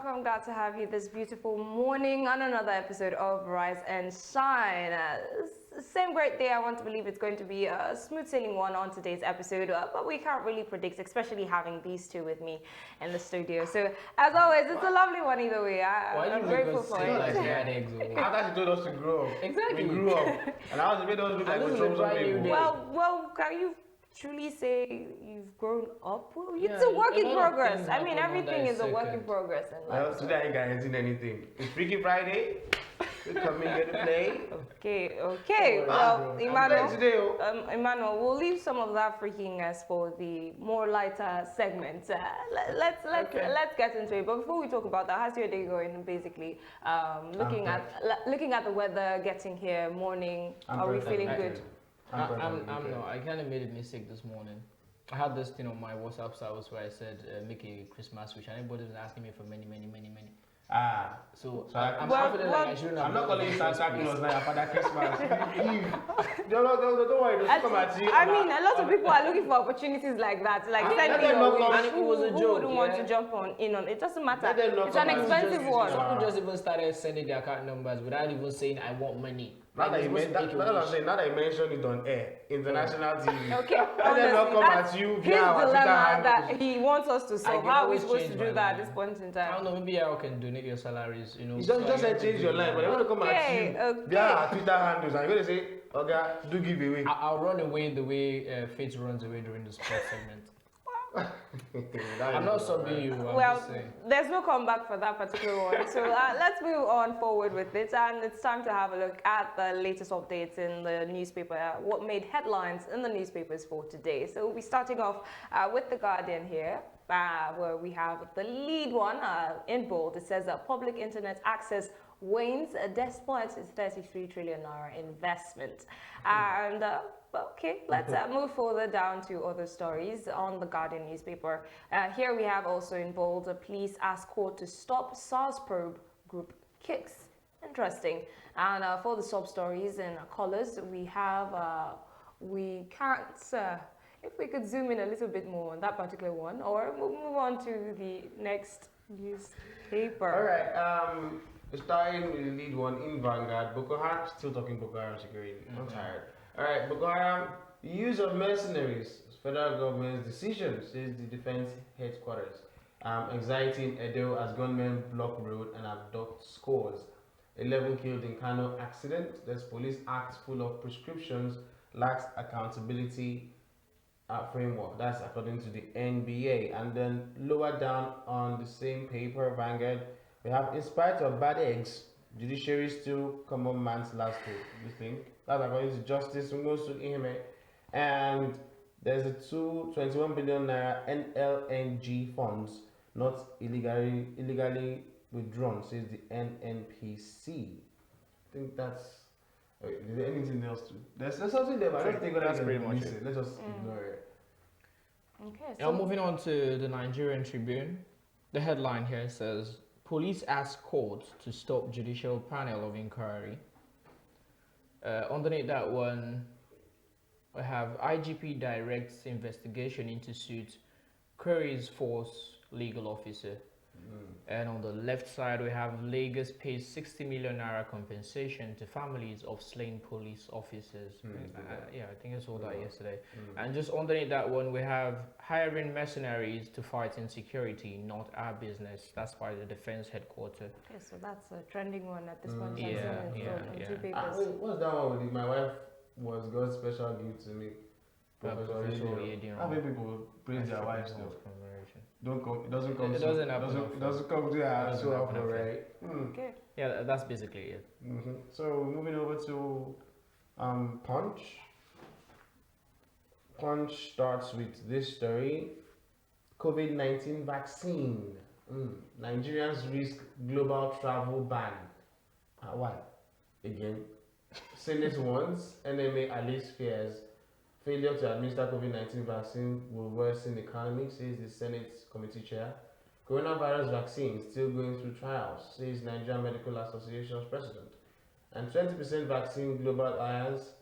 welcome. Glad to have you this beautiful morning on another episode of Rise and Shine. Same great day. I want to believe it's going to be a smooth sailing one on today's episode, but we can't really predict, especially having these two with me in the studio. So, as always, it's a lovely one either way. I'm grateful for it. Like eggs I thought you told us to grow up. Exactly. We grew up. And I was made us look like we're troublesome people. Well, can you truly say you've grown up? Well, it's a work in progress. I mean, everything is a work in progress in life. Well, today I ain't guaranteeing anything. It's Freaky Friday. We come in, get to play. Okay. Well, Emmanuel, we'll leave some of that freakiness for the more lighter segment. Let's get into it. But before we talk about that, how's your day going? Basically, looking at the weather, getting here, morning. Are we feeling good? I'm no. I kind of made a mistake this morning. I had this thing on my WhatsApp status where I said make a Christmas wish, and everybody was asking me for many. So I'm confident like I shouldn't have. I'm not calling you Santa Claus now for that Christmas. Don't worry, they'll come at you. I mean, a lot of people are looking for opportunities like that. Like send me and it was a joke. Who wouldn't want to jump in on it? Doesn't matter. It's an expensive one. Some people just even started sending their account numbers without even saying I want money. Now that you mentioned it on air, international TV. Okay, and then not come at you. His dilemma that he wants us to solve. How are we supposed to do that at this point in time? I don't know. Maybe I can donate your salaries. You know. Just change your line, but they want to come at you. Yeah, Twitter handles, and you're gonna say, "Okay, do give away." I'll run away the way Faith runs away during the sports segment. I'm not subbing you. Well, there's no comeback for that particular one. So let's move on forward with it. And it's time to have a look at the latest updates in the newspaper, what made headlines in the newspapers for today. So we'll be starting off with The Guardian here, where we have the lead one in bold. It says that public internet access wanes despite its 33 trillion naira investment. And okay, let's move further down to other stories on the Guardian newspaper. Here we have also in bold, police ask court to stop SARS probe group kicks. Interesting. And for the sub stories and colors, we have, we can't, if we could zoom in a little bit more on that particular one, or we'll move on to the next newspaper. All right. Starting with the lead one in Vanguard, Boko Haram, still talking Boko Haram security. I'm tired. All right, Boko Haram, use of mercenaries, federal government's decision, says the defense headquarters. Anxiety in Edo as gunmen block road and abduct scores. 11 killed in Kano accident. There's police act full of prescriptions, lacks accountability framework. That's according to the NBA. And then lower down on the same paper, Vanguard, we have, in spite of bad eggs, judiciary still common man's last hope. You think? That's according to Justice Ngosu Iheme. And there's a 21 billion naira NLNG funds not illegally withdrawn, says the NNPC. I think that's. Wait, is there anything else too? There's something there, but I don't think that's pretty much it. Let's just ignore it. Okay. Now moving on to the Nigerian Tribune. The headline here says, police ask court to stop judicial panel of inquiry. Underneath that one, we have IGP directs investigation into suit, queries force legal officer. And on the left side, we have Lagos pays 60 million naira compensation to families of slain police officers. Yeah, I think I saw that yesterday. And just underneath that one, we have hiring mercenaries to fight insecurity, not our business. That's by the defense headquarters. Okay, so that's a trending one at this point. Yeah. Two papers. What's that one with it? My wife was God's special gift to me. Professor Oyedeyan. How many people praise their wives though? It doesn't come to their so often, right? Okay. Yeah, that's basically it. So moving over to Punch. Punch starts with this story: COVID-19 vaccine. Nigerians risk global travel ban. Why? Again, Senate warns NMA allays fears failure to administer COVID-19 vaccine will worsen the economy, says the Senate committee chair. Coronavirus vaccine still going through trials, says Nigerian Medical Association's president. And 20% vaccine global alliance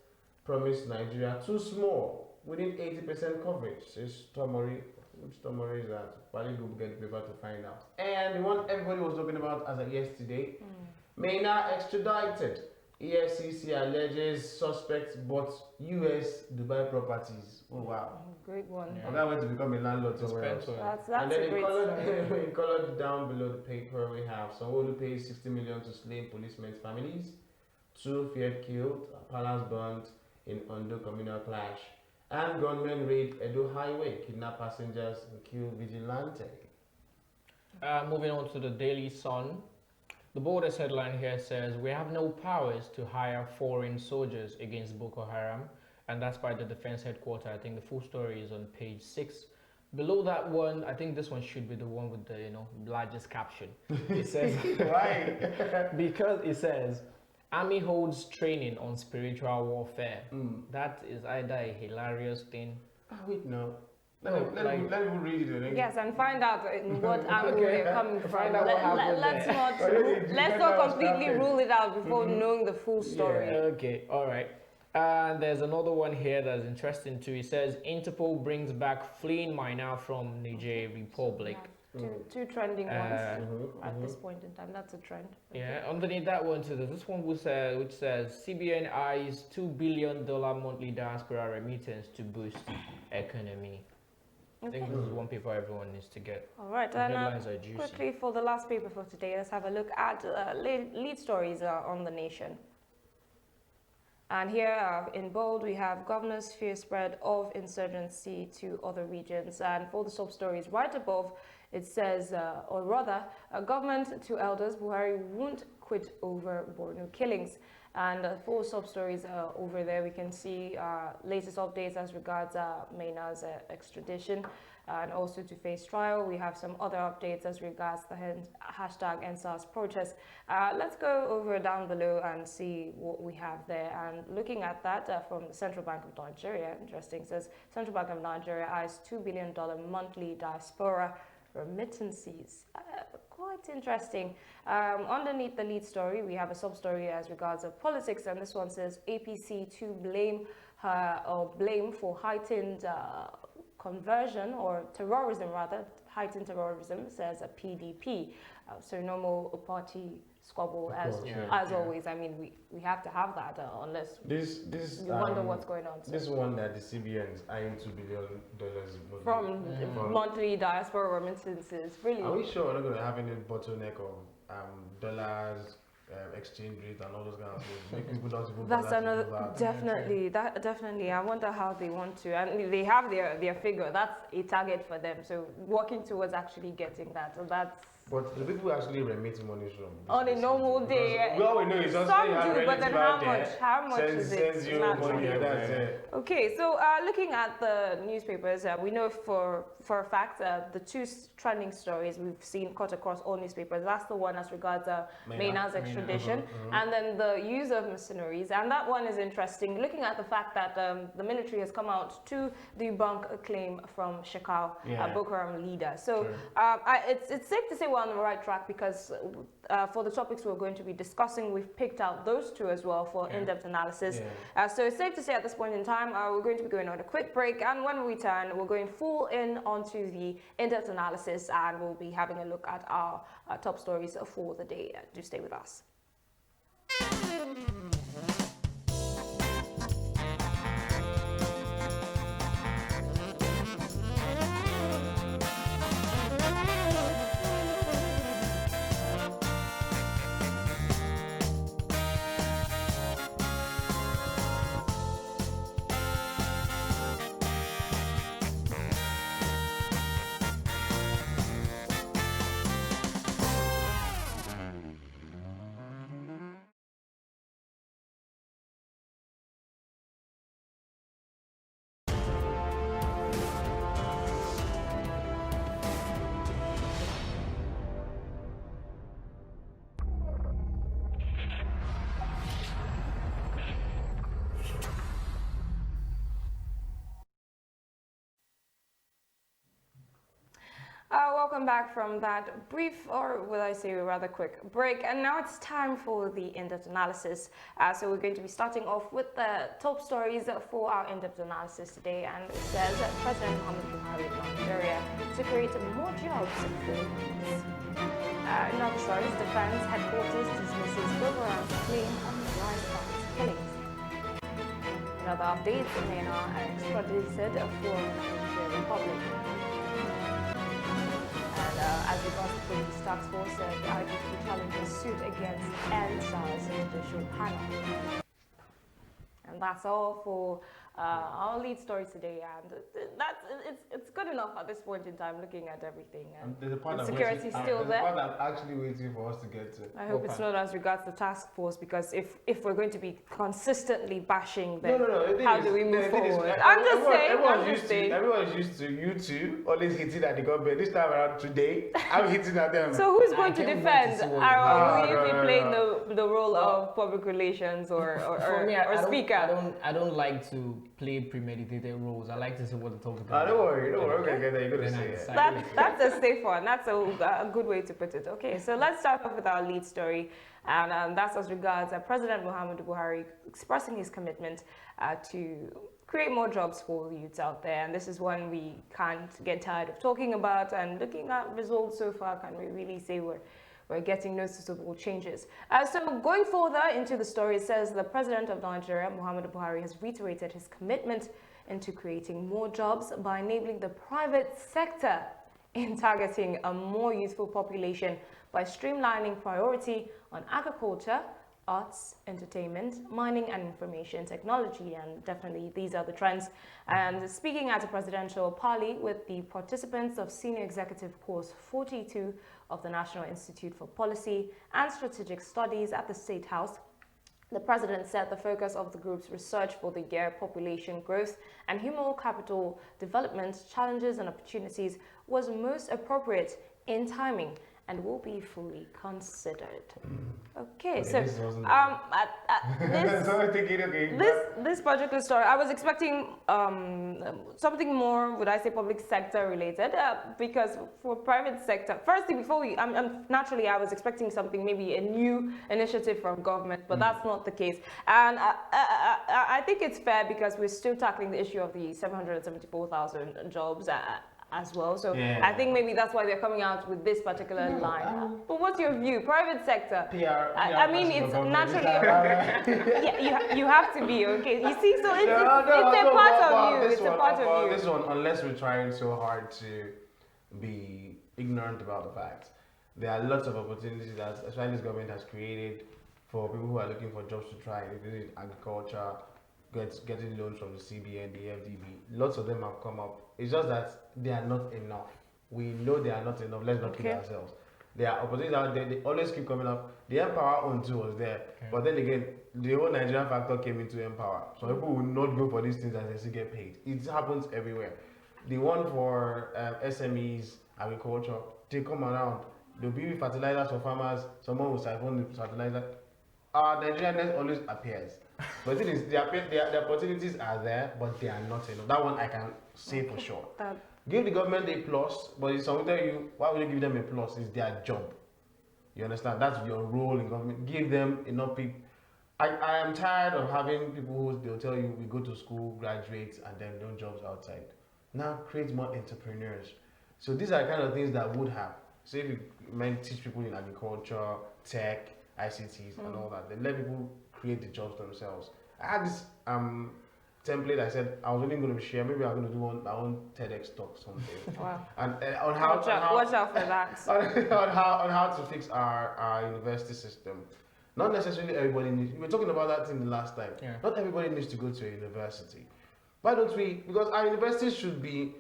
promised Nigeria too small, within 80% coverage, says Tomori Which story is that? Probably go get the paper to find out. And the one everybody was talking about as of yesterday, Maynard extradited. EFCC alleges suspects bought US Dubai properties. Oh wow. Great one. Yeah. That went to become a landlord somewhere else. That's And then a great story. in colored down below the paper we have someone who pays 60 million to slain policemen's families, 2 feared killed, a palace burnt in Ondo communal clash, and gunmen raid Edo Highway, kidnap passengers and kill vigilante. Moving on to the Daily Sun. The boldest headline here says, "We have no powers to hire foreign soldiers against Boko Haram." And that's by the Defense Headquarters. I think the full story is on page 6. Below that one, I think this one should be the one with the largest caption. It says, Why? because it says, "Army holds training on spiritual warfare." That is either a hilarious thing. Wait, no. Let like- me read it again. Yes, and find out in what angle Okay. they're coming from. Find out what happened Let's there. not let's not completely rule it out before knowing the full story. Okay, all right. And there's another one here that's interesting too. It says, "Interpol brings back fleeing miner from Niger Republic." Two trending ones at this Mhm. point in time. That's a trend. Yeah, underneath that one too, there's this one which says CBN eyes $2 billion monthly diaspora remittance to boost economy. I think this is one paper everyone needs to get. All right, The and headlines are juicy. quickly for the last paper for today, let's have a look at lead stories on the nation. And here in bold, we have governors fear spread of insurgency to other regions. And for the sub stories right above, it says, or rather, government to elders, Buhari won't quit over Borno killings. And for sub stories over there, we can see latest updates as regards Maynard's extradition and also to face trial. We have some other updates as regards the hashtag NSAS protest. Let's go over down below and see what we have there. And looking at that from the Central Bank of Nigeria, interesting, says Central Bank of Nigeria eyes $2 billion monthly diaspora remittances. Quite interesting. Underneath the lead story, we have a sub-story as regards of politics, and this one says APC to blame her or blame for heightened conversion or terrorism rather, heightened terrorism, says a PDP. So no more party squabble as always. I mean, we have to have that unless This you wonder what's going on. So. This one that the CBN is eyeing $2 billion From monthly diaspora remittances, really. Are we sure we're not going to have any bottleneck of dollars, exchange rate, and all those kind of things? Make people not even That's bother to another do that. definitely. I wonder how they want to, and they have their figure. That's a target for them. So working towards actually getting that. So that's But the people actually remit money from on a normal day. Well, we know it's just Some you have do, but then relative how out much there, is it? sends you naturally? money, and that's it. Okay, so looking at the newspapers, we know for a fact the two trending stories we've seen cut across all newspapers. That's the one as regards Maynard's extradition, and then the use of mercenaries. And that one is interesting, looking at the fact that the military has come out to debunk a claim from Shekau, a Boko Haram leader. So it's safe to say we're on the right track because for the topics we're going to be discussing, we've picked out those two as well for in-depth analysis. So it's safe to say at this point in time, we're going to be going on a quick break, and when we return, we're going full in onto the in-depth analysis, and we'll be having a look at our top stories for the day. Do stay with us. Welcome back from that brief, or will I say rather quick, break. And now it's time for the in-depth analysis. So we're going to be starting off with the top stories for our in-depth analysis today. And it says that President Muhammad Buhari of Nigeria to create more jobs for youths. In other stories, Defense Headquarters dismisses Boko Haram's claim on rice farms killings. In other updates, men are extradited for the Republic. As regards the police task force, the IGP challenges suit against NSA's judicial panel. And that's all for our lead stories today, and it's good enough at this point in time, looking at everything. And there's a part security still there. There's a part I'm actually waiting for us to get to. I hope it's not as regards the task force, because if we're going to be consistently bashing them, how do we move forward? I'm just saying. Everyone's used to you two always hitting at the government. This time around today, I'm hitting at them. So who's going to defend? Are we usually playing the role of public relations or speaker? I don't like to play premeditated roles. I like to see what the talk about. Don't worry. We're gonna get there. You're gonna say it. That's a safe one. That's a good way to put it. Okay, so let's start off with our lead story, and that's as regards President Muhammad Buhari expressing his commitment to create more jobs for the youths out there. And this is one we can't get tired of talking about, and looking at results so far, can we really say we're getting noticeable changes. So going further into the story, it says the President of Nigeria, Muhammadu Buhari, has reiterated his commitment into creating more jobs by enabling the private sector in targeting a more youthful population by streamlining priority on agriculture, arts, entertainment, mining and information technology, and definitely these are the trends. And speaking at a presidential parley with the participants of Senior Executive Course 42 of the National Institute for Policy and Strategic Studies at the State House, the president said the focus of the group's research for the year, population growth and human capital development challenges and opportunities, was most appropriate in timing and will be fully considered. Okay, so this particular story, I was expecting something more, would I say, public sector related, because for private sector, firstly, before we, naturally, I was expecting something, maybe a new initiative from government, but that's not the case. And I think it's fair, because we're still tackling the issue of the 774,000 jobs as well. So yeah. I think maybe that's why they're coming out with this particular line. But what's your view? Private sector. I mean, it's naturally. Yeah, you have to be, okay. You see, so it's a part of you. It's a part of you. This one, unless we're trying so hard to be ignorant about the facts, there are lots of opportunities that the Chinese government has created for people who are looking for jobs to try. If it is agriculture, getting loans from the CBN, the FDB, lots of them have come up. It's just that they are not enough. We know they are not enough. Let's not kid ourselves. There are opportunities out there. They always keep coming up. The Empower on too was there, but then again, the whole Nigerian factor came into Empower. So people will not go for these things as they still get paid. It happens everywhere. The one for SMEs, agriculture, they come around. There'll be fertilizers for farmers. Someone will siphon the fertilizer. Nigerianness always appears. But the thing is, the opportunities are there, but they are not enough. That one I can say for sure. Give the government a plus, but it's something tell you, why would you give them a plus? It's their job. You understand? That's your role in government. Give them enough people. I am tired of having people who they'll tell you, we go to school, graduate, and then no jobs outside. Now create more entrepreneurs. So these are the kind of things that would have. So if you might teach people in agriculture, tech, ICTs, and all that, then let people create the jobs themselves. I had this template. I said I was only going to share. Maybe I'm going to do my own TEDx talk someday. Wow! And on how watch out for that. on how to fix our university system. Not necessarily everybody needs. We were talking about that thing the last time. Yeah. Not everybody needs to go to a university. Why don't we? Because our universities should be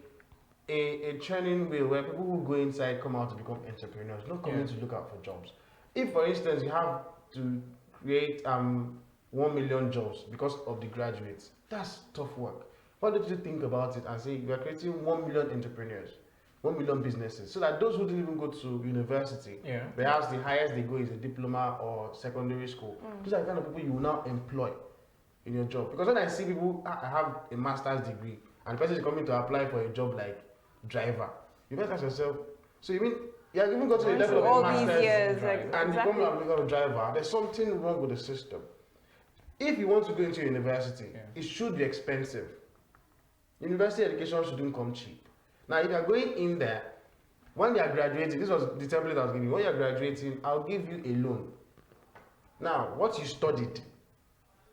a churning wheel where people who go inside come out to become entrepreneurs, not coming to look out for jobs. If, for instance, you have to create 1 million jobs because of the graduates, that's tough work. Why don't you think about it and say we are creating 1 million entrepreneurs, 1 million businesses, so that those who didn't even go to university, perhaps the highest they go is a diploma or secondary school. Those are the kind of people you will now employ in your job. Because when I see people, I have a master's degree, and the person is coming to apply for a job like driver, you better ask yourself, So you mean you have even got to the Went level through of all a these master's years, and you come out become a driver. There's something wrong with the system. If you want to go into university, it should be expensive. University education shouldn't come cheap. Now, if you're going in there, when you are graduating, this was the template I was giving you. When you're graduating, I'll give you a loan. Now, what you studied,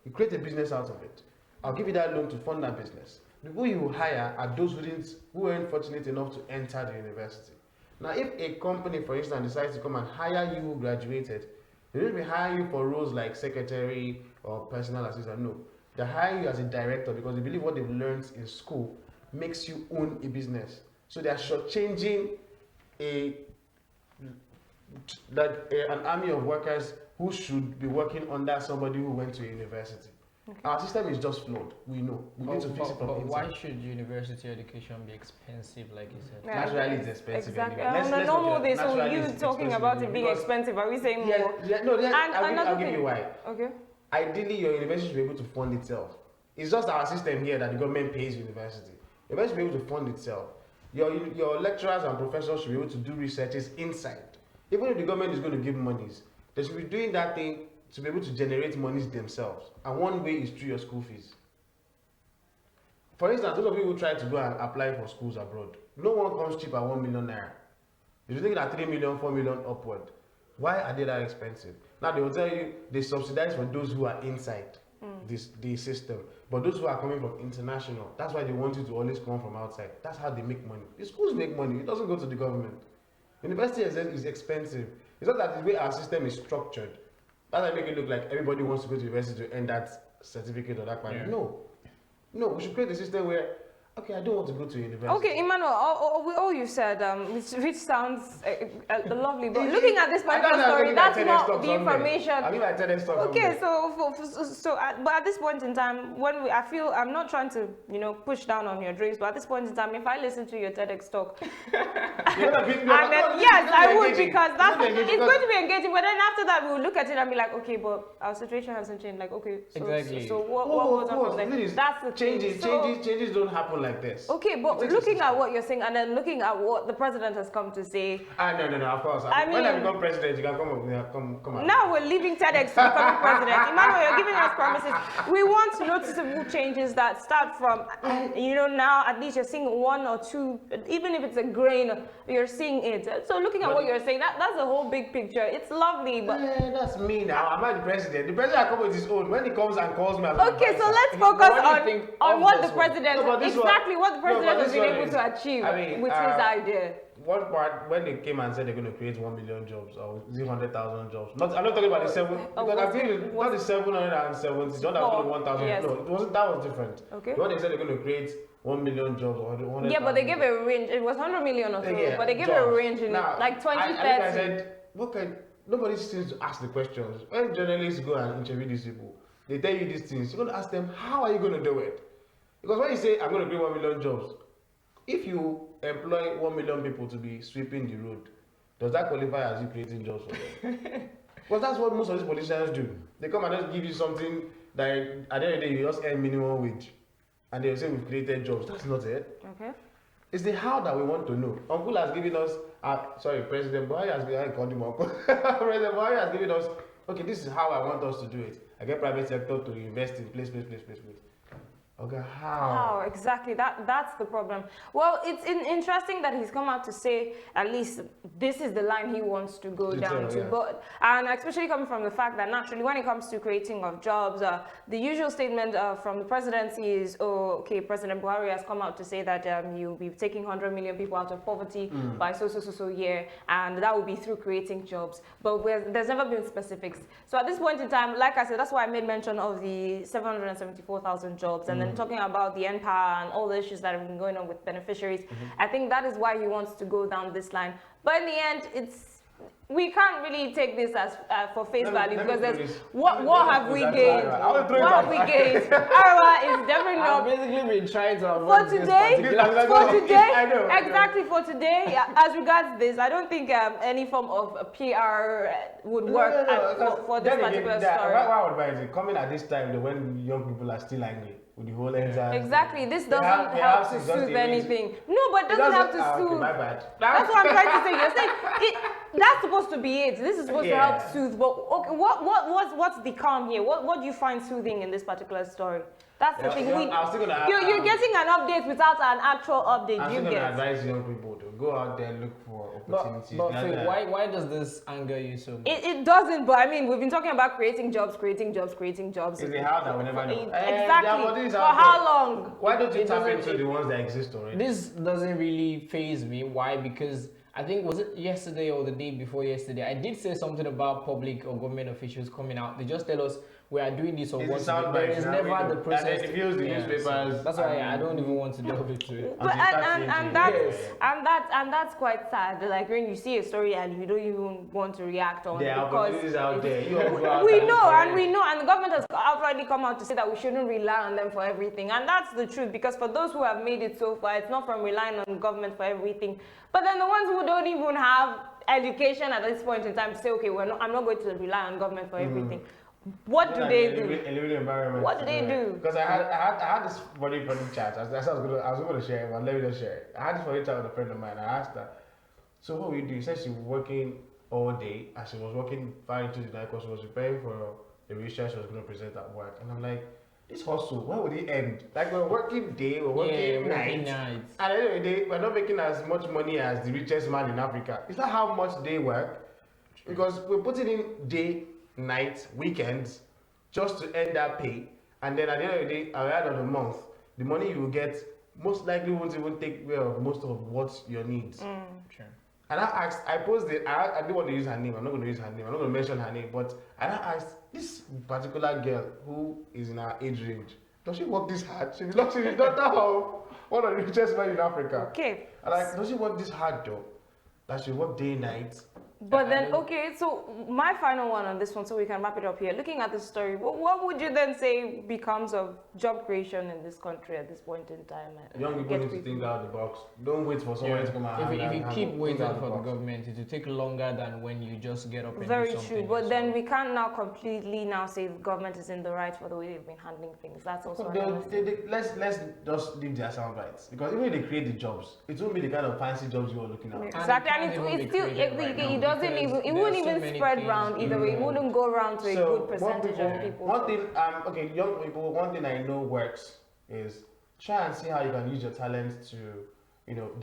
you create a business out of it. I'll give you that loan to fund that business. The people you hire are those who weren't fortunate enough to enter the university. Now, if a company, for instance, decides to come and hire you who graduated, they don't be hiring you for roles like secretary or personal assistant. No, they hire you as a director because they believe what they've learned in school makes you own a business. So they are shortchanging an army of workers who should be working under somebody who went to university. Okay. Our system is just flawed. We know. We need to fix it from inside. But why should university education be expensive, like you said? Yeah, naturally, it's expensive. Exactly. Anyway. On the normal day, so you talking about it being expensive, are we saying more? I'll give you why. Okay. Ideally, your university should be able to fund itself. It's just our system here that the government pays university. University should be able to fund itself. Your lecturers and professors should be able to do researches inside. Even if the government is going to give monies, they should be doing that thing to be able to generate monies themselves. And one way is through your school fees. For instance, those of you who try to go and apply for schools abroad, no one comes cheap at 1 million naira. If you're thinking at 3 million, 4 million upward, why are they that expensive? Now they will tell you they subsidize for those who are inside the system. But those who are coming from international, that's why they want you to always come from outside. That's how they make money. The schools make money, it doesn't go to the government. University is expensive. It's not that the way our system is structured. That's why make it look like everybody wants to go to university to earn that certificate or that kind of. No, we should create a system where, okay, I don't want to go to university. Okay, Emmanuel, all you said, which sounds lovely, but looking at this particular story, that's not the information. I mean, I tell them stuff. Okay, but at this point in time, I feel I'm not trying to, push down on your dreams, but at this point in time, if I listen to your TEDx talk, yes, I would, because it's going to be engaging. But then after that, we'll look at it and be like, okay, but our situation hasn't changed. Like, okay, so what was up with that? That's the changes don't happen like this. Okay, but looking at what you're saying and then looking at what the president has come to say. No, of course. When I become president, you can come out. Now we're leaving TEDx to becoming president. Emmanuel, you're giving us promises. We want noticeable changes that start from, now at least you're seeing 1 or 2, even if it's a grain, you're seeing it. So looking at what you're saying, that's the whole big picture. It's lovely, but... that's me now. I'm not the president. The president will come with his own. When he comes and calls me as okay, so let's focus on what the president, exactly what the president has been able to achieve with his idea. One part, when they came and said they're going to create 1 million jobs or 0,100,000 jobs. I'm not talking about the 7, because I think not the 770, not that 1,000. Yes. No, that was different. Okay. The one they said they're going to create 1 million jobs or 100,000. Yeah, but they gave a range. It was 100 million or so, but they gave a range in like 2030. I said, nobody seems to ask the questions. When journalists go and interview these people, they tell you these things. You're going to ask them, how are you going to do it? Because when you say, I'm going to create 1 million jobs, if you employ 1 million people to be sweeping the road, does that qualify as you creating jobs for them? Because that's what most of these politicians do. They come and just give you something that at the end of the day, you just earn minimum wage. And they'll say we've created jobs. That's not it. Okay. It's the how that we want to know. Uncle has given us, President Buhari has given President Buhari has given us, okay, this is how I want us to do it. I get private sector to invest in place. Okay, how? Exactly. That's the problem. Well, it's interesting that he's come out to say at least this is the line he wants to go down to. Yeah. And especially coming from the fact that naturally, when it comes to creating of jobs, the usual statement from the presidency is, okay, President Buhari has come out to say that you'll be taking 100 million people out of poverty by so year, and that will be through creating jobs. But there's never been specifics. So at this point in time, like I said, that's why I made mention of the 774,000 jobs, and then talking about the NPA and all the issues that have been going on with beneficiaries. I think that is why he wants to go down this line. But in the end, we can't really take this as for face value, because there's what have we gained? What have we gained? Arawa is definitely not. I've basically been trying to avoid for today, as regards this, I don't think any form of PR would work for this particular story. Why would I say coming at this time when young people are still angry? with the whole entire. Exactly. This doesn't have help to to just soothe erase- anything. No, but it doesn't have to Okay, soothe. my bad. That's what I'm trying to say. You're saying that's supposed to be it. This is supposed to help Yeah. soothe. But okay, what's the calm here? What do you find soothing in this particular story? That's the thing. I'm still gonna. You're getting an update without an actual update. I'm You still gonna get. advise young people to go out there and look for opportunities. But Rather Faye, than- why does this anger you so much? It doesn't, but I mean, we've been talking about creating jobs. Is it how that we never know? Exactly. For how long? Why don't you It tap doesn't- into the ones that exist already? This doesn't really faze me. Why? Because I think, was it yesterday or the day before yesterday, I did say something about public or government officials coming out. They just tell us we are doing this or It's what. the sound There bites, is now never we the know. process. And then if you use the newspapers, That's why I don't even want to delve into it. But and Yes. that's quite sad. Like when you see a story and you don't even want to react on There it are because opportunities out there. You all go out we and know look for and it. we know, and the government has outrightly come out to say that we shouldn't rely on them for everything, and that's the truth. Because for those who have made it so far, it's not from relying on government for everything, but then the ones who don't even have education at this point in time to say, okay, I'm not going to rely on government for everything. What do they do? What do they do? Because I had this funny chat. I was going to share it, but let me just share it. I had this funny chat with a friend of mine. I asked her, so what will you do? She said she was working all day and she was working far into the night because she was preparing for the research she was going to present at work. And I'm like, this hustle, when would it end? Like we're working day, we're working night. And at the end of the day, we're not making as much money as the richest man in Africa. It's not how much they work. Because we're putting in day, night, weekends, just to earn that pay. And then at the end of the day, at the end of the month, the money you will get most likely won't even take care of most of what your needs. Sure. And I posed it, I didn't want to use her name, I'm not going to use her name, I'm not going to mention her name, but I asked this particular girl who is in her age range, does she work this hard? She's not that one of the richest men in Africa. Okay. And like, does she work this hard though? That she work day and night? But then, okay, so my final one on this one, so we can wrap it up here. Looking at the story, what would you then say becomes of job creation in this country at this point in time? Young people need to think out the box. Don't wait for someone to come out. If you keep waiting for the government, it will take longer than when you just get up and Very do something. true, but then we can't now completely now say the government is in the right for the way they've been handling things. That's also let's just leave their sound bites, because even if they create the jobs, it won't be the kind of fancy jobs you are looking at. Exactly, and it's still it wouldn't even spread round either way. It wouldn't go round to a good percentage of people. One thing, young people, one thing I know works is try and see how you can use your talent to,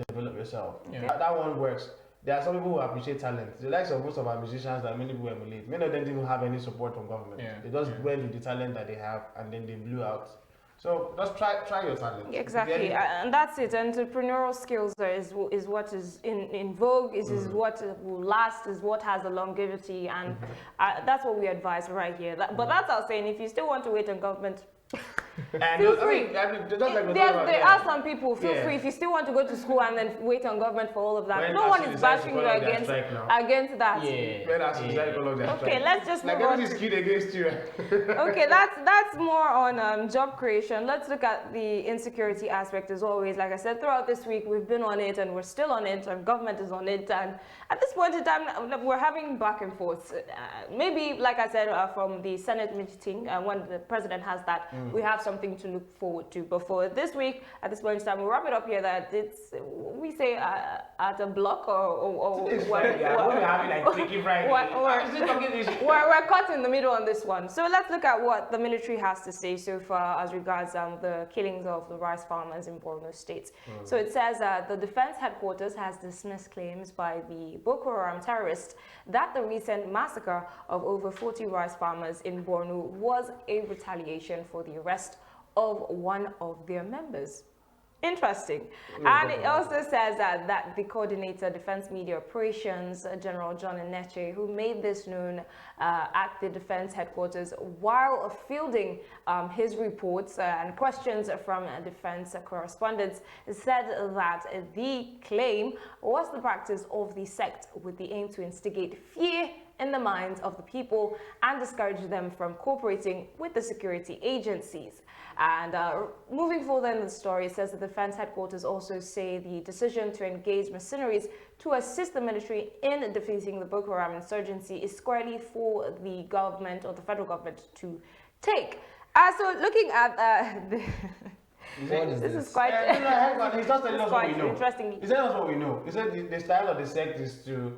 develop yourself. Yeah. That one works. There are some people who appreciate talent. The likes of most of our musicians that many people emulate. Many of them didn't have any support from government. Yeah. They just went with the talent that they have and then they blew out. So just try your talent. Exactly, and that's it. Entrepreneurial skills is what is in vogue, is what will last, is what has a longevity, and that's what we advise right here. But that's our saying, if you still want to wait on government, feel free. There are some people, feel free. If you still want to go to school and then wait on government for all of that, no one is bashing you against that. Okay, let's just move on. Against you. Okay, that's more on job creation. Let's look at the insecurity aspect as always. Like I said, throughout this week, we've been on it and we're still on it, and government is on it. And at this point in time, we're having back and forth. Maybe, like I said, from the Senate meeting, when the president has that, we have something to look forward to. But for this week, at this point in time, we'll wrap it up here that we say at a block or we're caught in the middle on this one. So let's look at what the military has to say so far as regards the killings of the rice farmers in Borno State. So it says that the defense headquarters has dismissed claims by the Boko Haram terrorists that the recent massacre of over 40 rice farmers in Borno was a retaliation for the arrest of one of their members. Interesting. And it also says that the coordinator, Defense Media Operations, General John Enenche, who made this known at the defense headquarters while fielding his reports and questions from defense correspondents, said that the claim was the practice of the sect with the aim to instigate fear in the minds of the people and discourage them from cooperating with the security agencies. And moving forward in the story, it says the defense headquarters also say the decision to engage mercenaries to assist the military in defeating the Boko Haram insurgency is squarely for the government or the federal government to take. So looking at this is quite He's just telling us what we know. interesting. He said us what we know. He said the style of the sect is to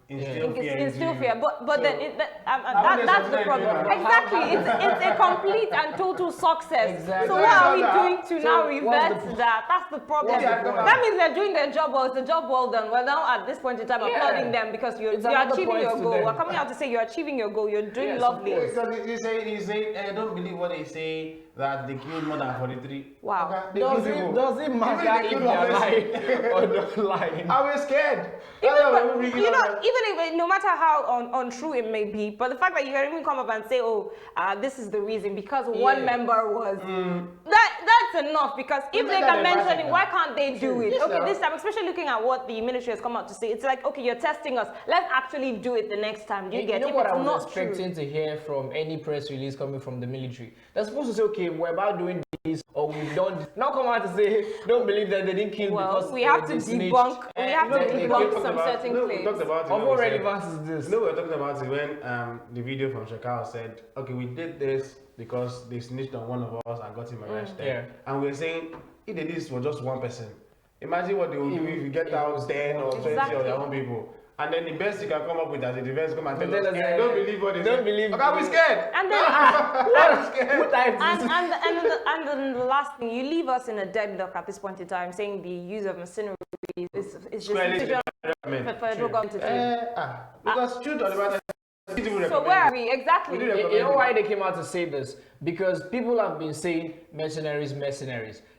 instill fear. Instill fear, but So, then that's the problem. Exactly, it's a complete and total success. Exactly. So what are we doing to So now what's reverse the that? That's the problem. what's the point? That means they're doing their job well. It's a job well done. We're now at this point in time applauding them because you're another achieving point your to goal. them. We're coming out to say you're achieving your goal. You're doing Yes, lovely. of Because he's saying, I don't believe what they say that they killed more than 43. Wow. Okay, they killed people. Does it matter Even if they they're killed lying or not lying? I was scared. Even if no matter how untrue it may be, but the fact that you can even come up and say, oh, this is the reason because one member was that's enough. Because if they can mention it, why can't they do it? Okay, this time, especially looking at what the ministry has come out to say, it's like, okay, you're testing us. Let's actually do it the next time. Do you get know it? what It's I was not expecting to hear from any press release coming from the military? They're supposed to say, okay, we're about doing this, or we've done. Now come out to say, don't believe that they didn't kill because we have to debunk. We have to debunk some certain We claims. talked about it. Of what relevance is this? No, we were talking about it when the video from Shekau said, okay, we did this because they snitched on one of us and got him arrested. Yeah. And we were saying, if they did this for just one person, imagine what they would do if you get out 10 or 20 of their own people. And then the best you can come up with as a defense, come and tell us, I don't believe what they don't say. believe. Okay, we're scared. And then, and then the last thing, you leave us in a deadlock at this point in time, saying the use of machinery is just for federal government to do. Because truth of the matter. So where are we exactly? You know why they came out to say this? Because people have been saying mercenaries.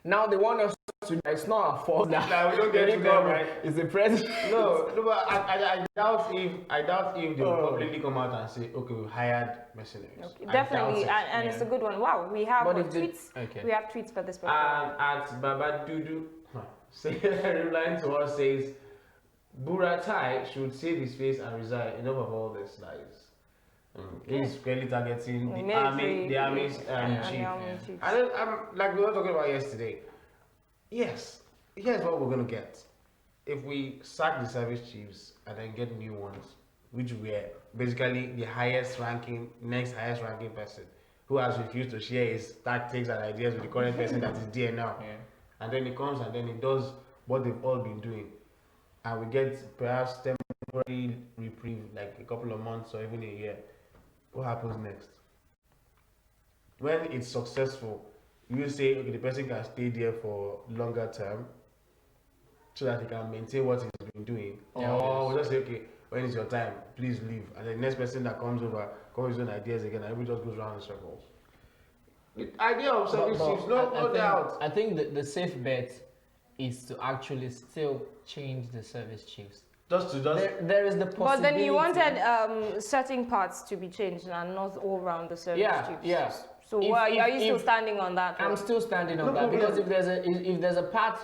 Now they want us to. It's not our fault that we don't get it right. It's the president. No, but I doubt if they will completely come out and say, okay, we hired mercenaries. Okay, definitely, and it's a good one. Wow, we have tweets. We have tweets for this person. At Baba Dudu, replying to us says, Buratai should save his face and resign. Enough of all this lies. He's clearly targeting the army's chief. I'm like we were talking about yesterday. Yes, here's what we're gonna get. If we sack the service chiefs and then get new ones, which were basically the next highest ranking person who has refused to share his tactics and ideas with the current person that is there now. Yeah. And then he comes and then he does what they've all been doing. And we get perhaps temporary reprieve, like a couple of months or even a year. What happens next? When it's successful, you say, okay, the person can stay there for longer term so that he can maintain what he's been doing. Or we'll just say, okay, when is your time? Please leave. And the next person that comes over comes with his own ideas again, and everybody just goes around in circles. The idea of service chiefs, no doubt. I think the safe bet is to actually still change the service chiefs. There is the possibility. But then you wanted certain parts to be changed and not all around the service chiefs. Yeah. So are you still standing on that? I'm still standing on that because if there's a part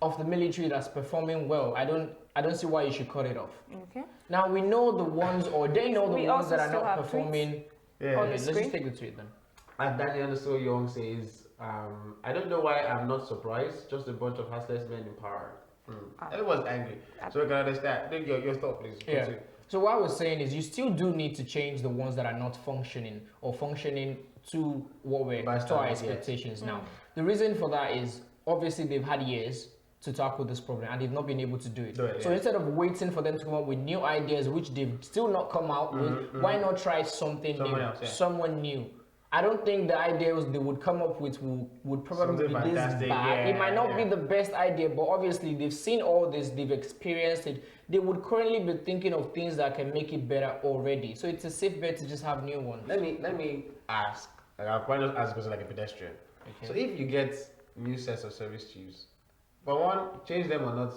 of the military that's performing well, I don't see why you should cut it off. Okay. Now we know the ones, or they know the ones that are not performing. Yeah. Let's just take the tweet then. And Daniel So Young says, I don't know why I'm not surprised. Just a bunch of heartless men in power. Everyone's angry. So we can understand. Your stop, please. Yeah. So what I was saying is you still do need to change the ones that are not functioning or functioning to what we're to our expectations now. The reason for that is obviously they've had years to tackle this problem and they've not been able to do it. So instead of waiting for them to come up with new ideas which they've still not come out with, why not try something new, someone new? I don't think the ideas they would come up with would probably be this bad. It might not be the best idea, but obviously they've seen all this, they've experienced it. They would currently be thinking of things that can make it better already. So it's a safe bet to just have new ones. Let me ask. I'll probably just ask a question like a pedestrian. Okay. So if you get new sets of service chiefs, for one, change them or not,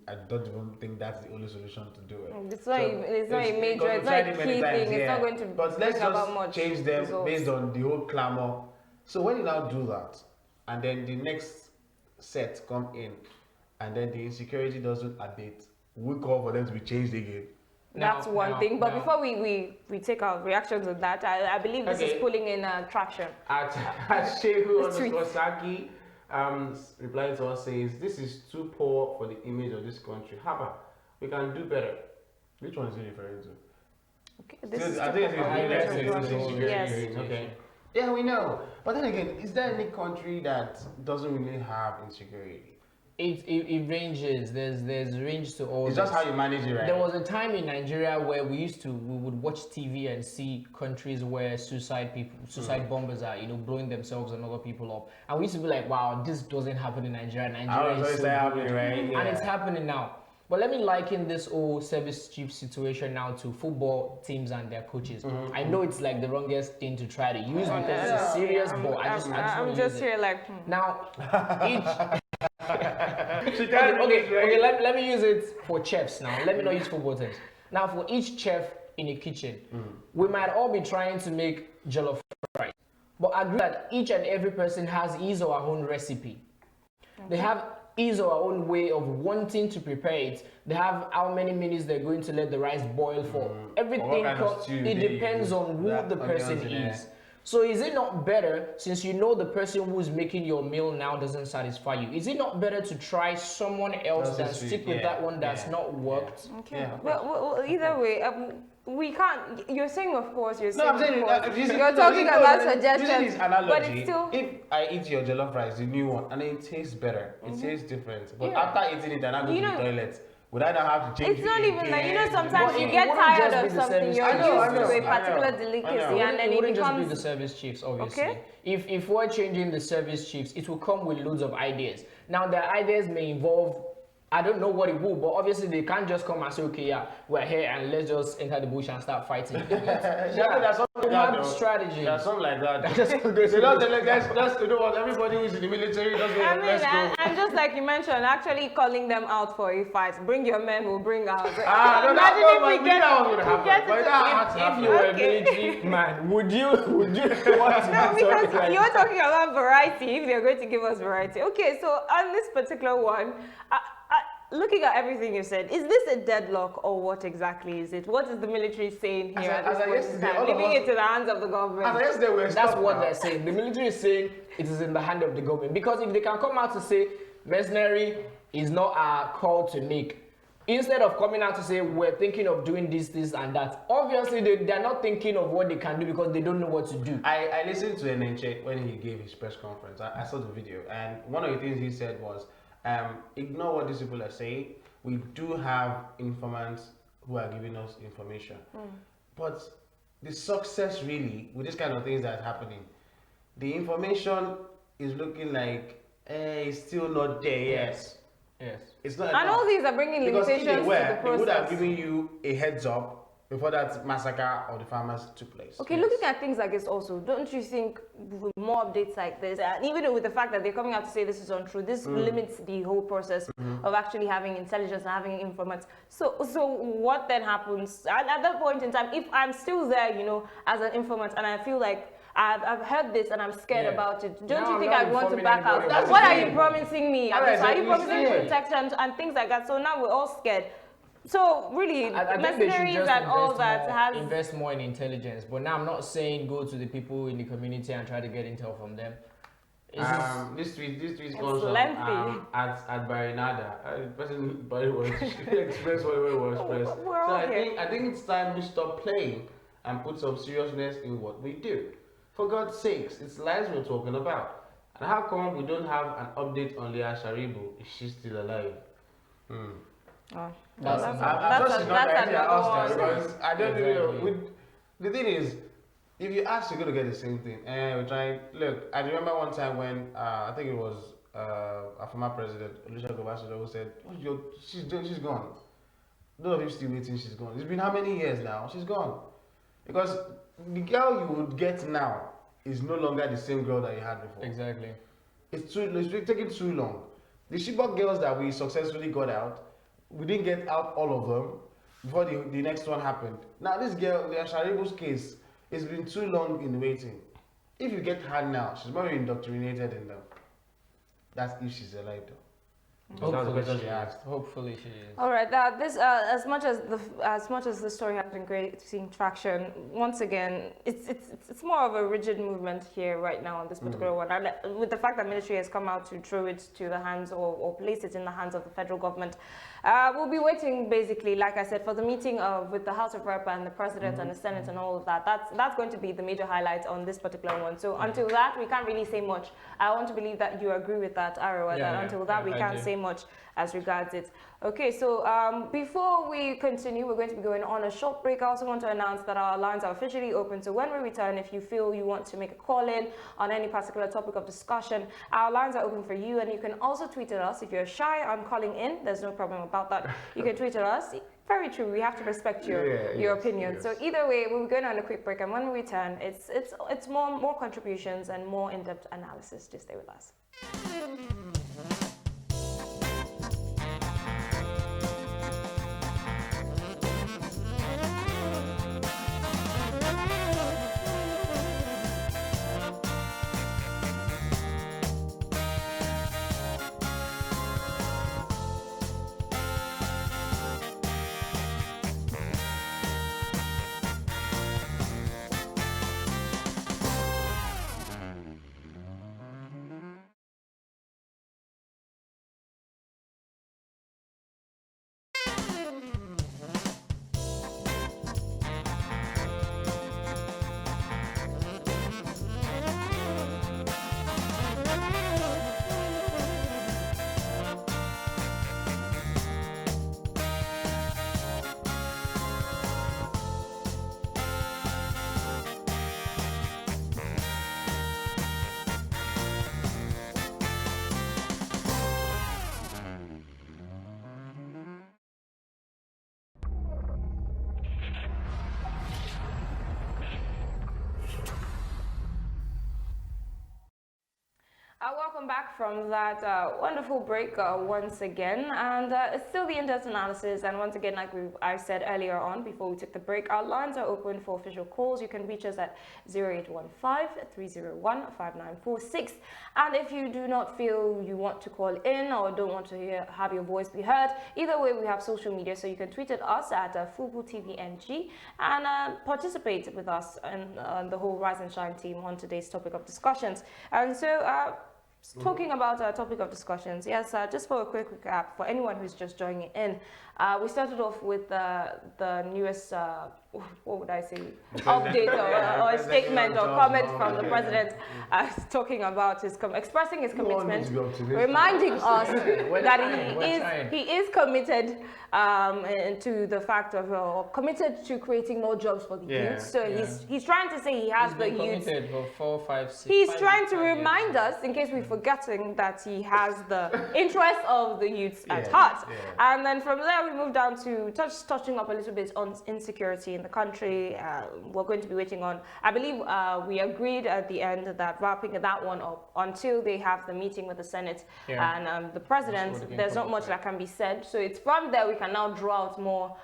I don't even think that's the only solution to do it. It's not a major, it's not a key thing, it's not going to but let's just change them based on the whole clamor. So when you now do that, and then the next set come in, and then the insecurity doesn't abate, we call for them to be changed again. That's one thing, but before we take our reactions on that, I believe this is pulling in traction. At Shehu_Saki, replying to us says, this is too poor for the image of this country. Haba, we can do better. Which one is he referring to? Okay, this is I think it's insecurity. yes. Okay. Yeah, we know. But then again, is there any country that doesn't really have insecurity? It ranges. There's range to all. It's just how you manage it, right? There was a time in Nigeria where we would watch TV and see countries where suicide bombers are, blowing themselves and other people up, and we used to be like, wow, this doesn't happen in Nigeria. Nigeria is so happening, right? Yeah. And it's happening now. But let me liken this whole service chief situation now to football teams and their coaches. I know it's like the wrongest thing to try to use because it's serious, but I'm just here like now each. Okay, let me use it for chefs now. Let me not use football teams. Now, for each chef in a kitchen, we might all be trying to make jollof rice, but agree that each and every person has his or her own recipe. They have his or her own way of wanting to prepare it. They have how many minutes they're going to let the rice boil for. Everything it depends on who the person is. So is it not better, since you know the person who's making your meal now doesn't satisfy you, is it not better to try someone else than stick with that one that's not worked? Okay. Yeah. Well, either way, we can't. You're saying, of course, you're saying. No, I'm saying you're talking about suggestions, analogy, but it's still. If I eat your jollof rice, the new one, and it tastes better, it tastes different. But after eating it, and I go to the toilet. Would I not have to change it? It's not even like, sometimes but you get tired of something, you're used to a particular delicacy, and then it wouldn't becomes... just be the service chiefs, obviously. Okay. If we're changing the service chiefs, it will come with loads of ideas. Now, the ideas may involve, I don't know what it will, but obviously they can't just come and say, okay, yeah, we're here and let's just enter the bush and start fighting. There's something like that. Strategy. There's something like that. They don't tell guys, you know what, everybody who's in the military doesn't let's go. And just like you mentioned, actually calling them out for a fight. Bring your men, we'll bring out. Imagine if we get if you were a military man, would you want to no, because you're talking about variety, if they're going to give us variety. Okay, so on this particular one, looking at everything you said, is this a deadlock or what exactly is it? What is the military saying here at this point in time? Leaving it to the hands of the government. That's what they're saying. The military is saying it is in the hand of the government. Because if they can come out to say mercenary is not a call to make, instead of coming out to say we're thinking of doing this, this and that, obviously they're not thinking of what they can do because they don't know what to do. I listened to Enenche when he gave his press conference. I saw the video, and one of the things he said was, ignore what these people are saying. We do have informants who are giving us information. But the success really, with this kind of things that's happening, the information is looking like, it's still not there yet. Yes. It's not and enough. all these are bringing limitations to the process. They would have given you a heads up before that massacre of the farmers took place. Okay, looking at things like this also, don't you think with more updates like this, and even with the fact that they're coming out to say this is untrue, this limits the whole process of actually having intelligence and having informants. So what then happens? And at that point in time, if I'm still there, as an informant, and I feel like I've heard this and I'm scared about it, don't you think I want to back out? What are you promising me? Are you promising protection and things like that? So now we're all scared. So really, I think mercenaries and all that invest more in intelligence. But now I'm not saying go to the people in the community and try to get intel from them. This tweet comes from at Barinada. Person Barry was expressed whatever it was expressed. So I think it's time we stop playing and put some seriousness in what we do. For God's sakes, it's lives we're talking about. And how come we don't have an update on Leah Sharibu? Is she still alive? That's I don't know. The thing is, if you ask, you're gonna get the same thing. And we're trying. Look, I remember one time when I think it was a former president, Olusegun Obasanjo, who said, "She's gone." Those of you still waiting, she's gone. It's been how many years now? She's gone. Because the girl you would get now is no longer the same girl that you had before. Exactly. It's taking too long. The Chibok girls that we successfully got out, we didn't get out all of them before the next one happened. Now this girl, the Sharibu's case, it's been too long in waiting. If you get her now, she's more indoctrinated in them. That's if she's alive though. That's the question she asked. Hopefully she is. All right. This as much as the story has been great, seeing traction. Once again, it's more of a rigid movement here right now on this particular one. And with the fact that military has come out to throw it to the hands or place it in the hands of the federal government, we'll be waiting basically, like I said, for the meeting with the House of Rep and the President and the Senate and all of that. That's going to be the major highlight on this particular one. So until that, we can't really say much. I want to believe that you agree with that, Arawa. That until that, we can't say much as regards it. Okay, so before we continue, we're going to be going on a short break. I also want to announce that our lines are officially open. So when we return, if you feel you want to make a call in on any particular topic of discussion, our lines are open for you. And you can also tweet at us. If you're shy on calling in, there's no problem about that. You can tweet at us. Very true. We have to respect your opinion. Yes. So either way, we're going on a quick break. And when we return, it's more contributions and more in-depth analysis. Just stay with us. Welcome back from that wonderful break once again, and it's still the in-depth analysis. And once again, like I said earlier on before we took the break, our lines are open for official calls. You can reach us at 0815-301-5946. And if you do not feel you want to call in or don't want to have your voice be heard, either way, we have social media, so you can tweet at us at FubuTVNG and participate with us and the whole Rise and Shine team on today's topic of discussions. And so talking about our topic of discussions, yes, just for a quick recap, for anyone who's just joining in, we started off with the newest, what would I say, update or statement or comment from the president talking about expressing his commitment, reminding us that he is committed to the fact of committed to creating more jobs for the youth. So he's trying to say he has the youth. For 4, 5, 6. He's trying to remind us, in case we're forgetting, that he has the interest of the youth at heart. And then from there we move down to touching up a little bit on insecurity in the country. We're going to be waiting on, I believe we agreed at the end that wrapping that one up until they have the meeting with the Senate and the President. There's not much that can be said. So it's from there we can now draw out more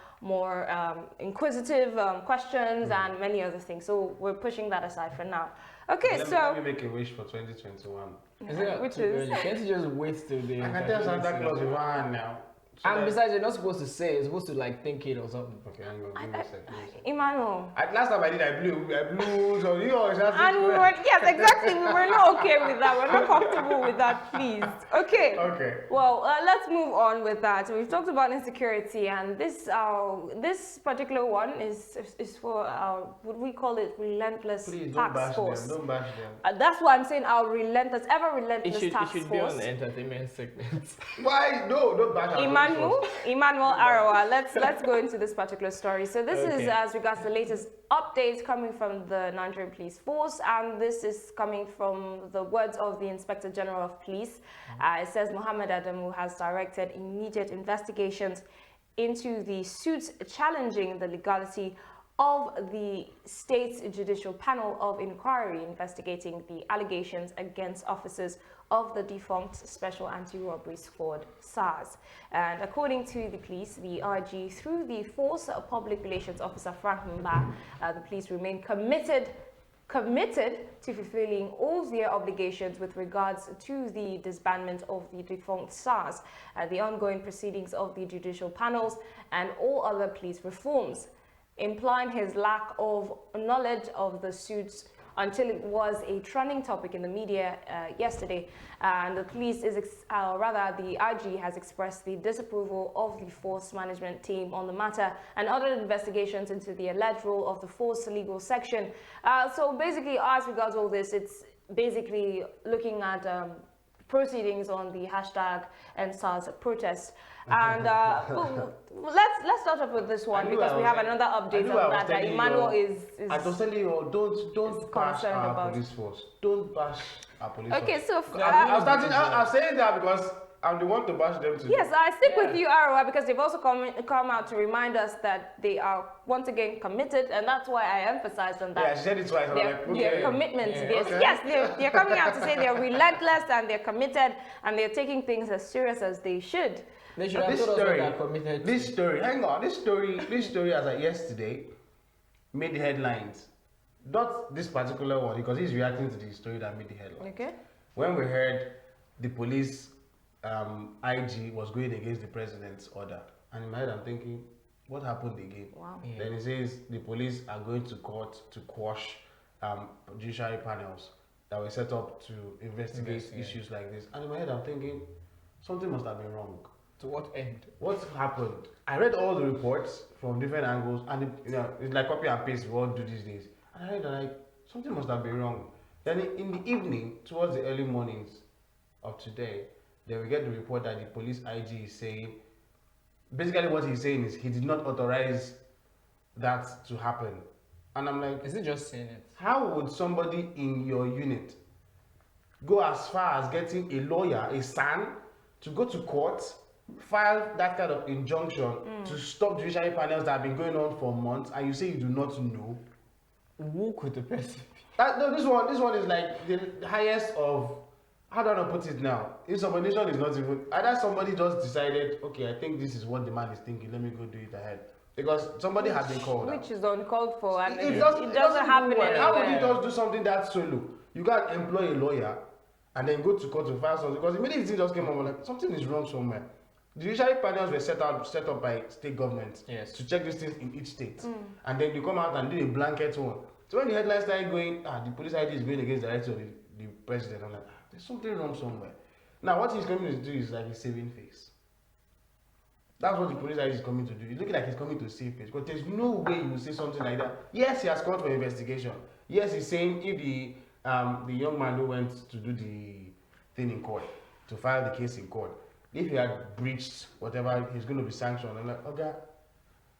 inquisitive questions and many other things. So we're pushing that aside for now. Okay, let me make a wish for 2021. Which is? Can't you just wait till the... I can tell Santa Claus you are now. And besides, you're not supposed to say, you're supposed to like think it or something. Okay, hang on, give me a second. Emmanuel. Last time I did, I blew, so you always have to... And we were, yes, exactly, we were not okay with that. We're not comfortable with that, please. Okay. Okay. Well, let's move on with that. We've talked about insecurity, and this particular one is for our, would we call it relentless task force? Don't bash them. That's why I'm saying our relentless task force. It should be on the entertainment segment. Why? No, don't bash them. Emmanuel Arawa, let's go into this particular story. So this is as regards the latest updates coming from the Nigerian Police Force, and this is coming from the words of the Inspector General of Police. It says Mohammed Adamu has directed immediate investigations into the suits challenging the legality of the state's judicial panel of inquiry investigating the allegations against officers of the defunct Special Anti-Robbery Squad, SARS. And according to the police, the IG, through the Force Public Relations Officer Frank Mba, the police remain committed committed to fulfilling all their obligations with regards to the disbandment of the defunct SARS, the ongoing proceedings of the judicial panels, and all other police reforms, implying his lack of knowledge of the suits until it was a trending topic in the media yesterday. And the police the IG has expressed the disapproval of the force management team on the matter and other investigations into the alleged role of the force legal section. So basically, as regards all this, it's basically looking at proceedings on the hashtag #EndSARS protest. And let's start off with this one because we have another update on that. Emmanuel is I was telling you, don't bash our police force. Don't bash our police force. Okay, so I'm saying that because I'm the one to bash them too. Yes, I stick with you, Arwa, because they've also come out to remind us that they are once again committed, and that's why I emphasized on that. Yeah, she said it twice. Their commitment. Yes, they're coming out to say they're relentless and they're committed and they're taking things as serious as they should. They should have told us what they're committed to. This story, hang on, this story as of yesterday made the headlines. Not this particular one, because he's reacting to the story that made the headlines. Okay. When we heard the police IG was going against the president's order, and in my head I'm thinking, what happened again? Wow. Yeah. Then it says the police are going to court to quash judiciary panels that were set up to investigate issues like this. And in my head I'm thinking, something must have been wrong. To what end? What happened? I read all the reports from different angles, and it's like copy and paste we all do these days. And I read like something must have been wrong. Then in the evening, towards the early mornings of today, then we get the report that the police IG is saying, basically what he's saying is he did not authorize that to happen. And I'm like, is it just saying it? How would somebody in your unit go as far as getting a lawyer, a SAN, to go to court, file that kind of injunction to stop judiciary panels that have been going on for months, and you say you do not know? Who could the person be? No, this one is like the highest of, how do I put it now? Insubordination is not even, either somebody just decided, okay, I think this is what the man is thinking, let me go do it ahead. Because somebody had been called Which is uncalled for, and it doesn't happen anywhere. How would you just do something that solo? You can't employ a lawyer and then go to court to file something, because immediately it just came up like something is wrong somewhere. The judiciary panels were set up by state governments to check these things in each state, and then you come out and do a blanket one. So when the headlines started going, the police ID is going against the rights of the president, I'm like, there's something wrong somewhere. Now what he's coming to do is like a saving face. That's what the police ID is coming to do. It's looking like he's coming to save face, because there's no way you will say something like that. Yes, he has called for investigation. Yes, he's saying if the young man who went to do the thing in court, to file the case in court, if he had breached whatever, he's going to be sanctioned. I'm like, okay,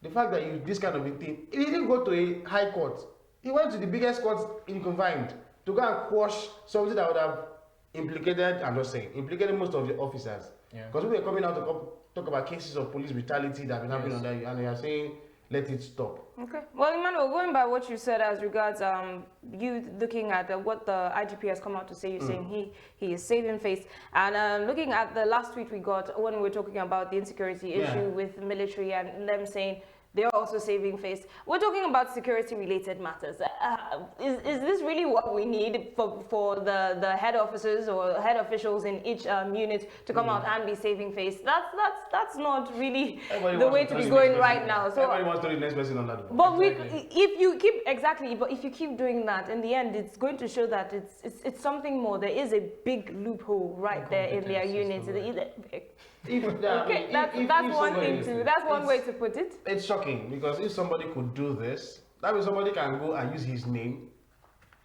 the fact that you this kind of a thing, he didn't go to a high court. He went to the biggest court in confined to go and quash something that would have implicated, I'm just saying, implicated most of the officers. Because we were coming out to talk about cases of police brutality that have been happening on that, and they are saying, let it stop. Okay. Well, Emmanuel, going by what you said as regards you looking at what the IGP has come out to say, you're saying he is saving face. And looking at the last tweet we got when we were talking about the insecurity issue with the military and them saying they're also saving face. We're talking about security-related matters. Is this really what we need for the head officers or head officials in each unit to come out and be saving face? That's not really the way to be going right now. So everybody wants to be the next person on that board. But if you keep doing that, in the end, it's going to show that it's something more. There is a big loophole right there in their units. That's one thing too. That's one way to put it. It's shocking, because if somebody could do this, that means somebody can go and use his name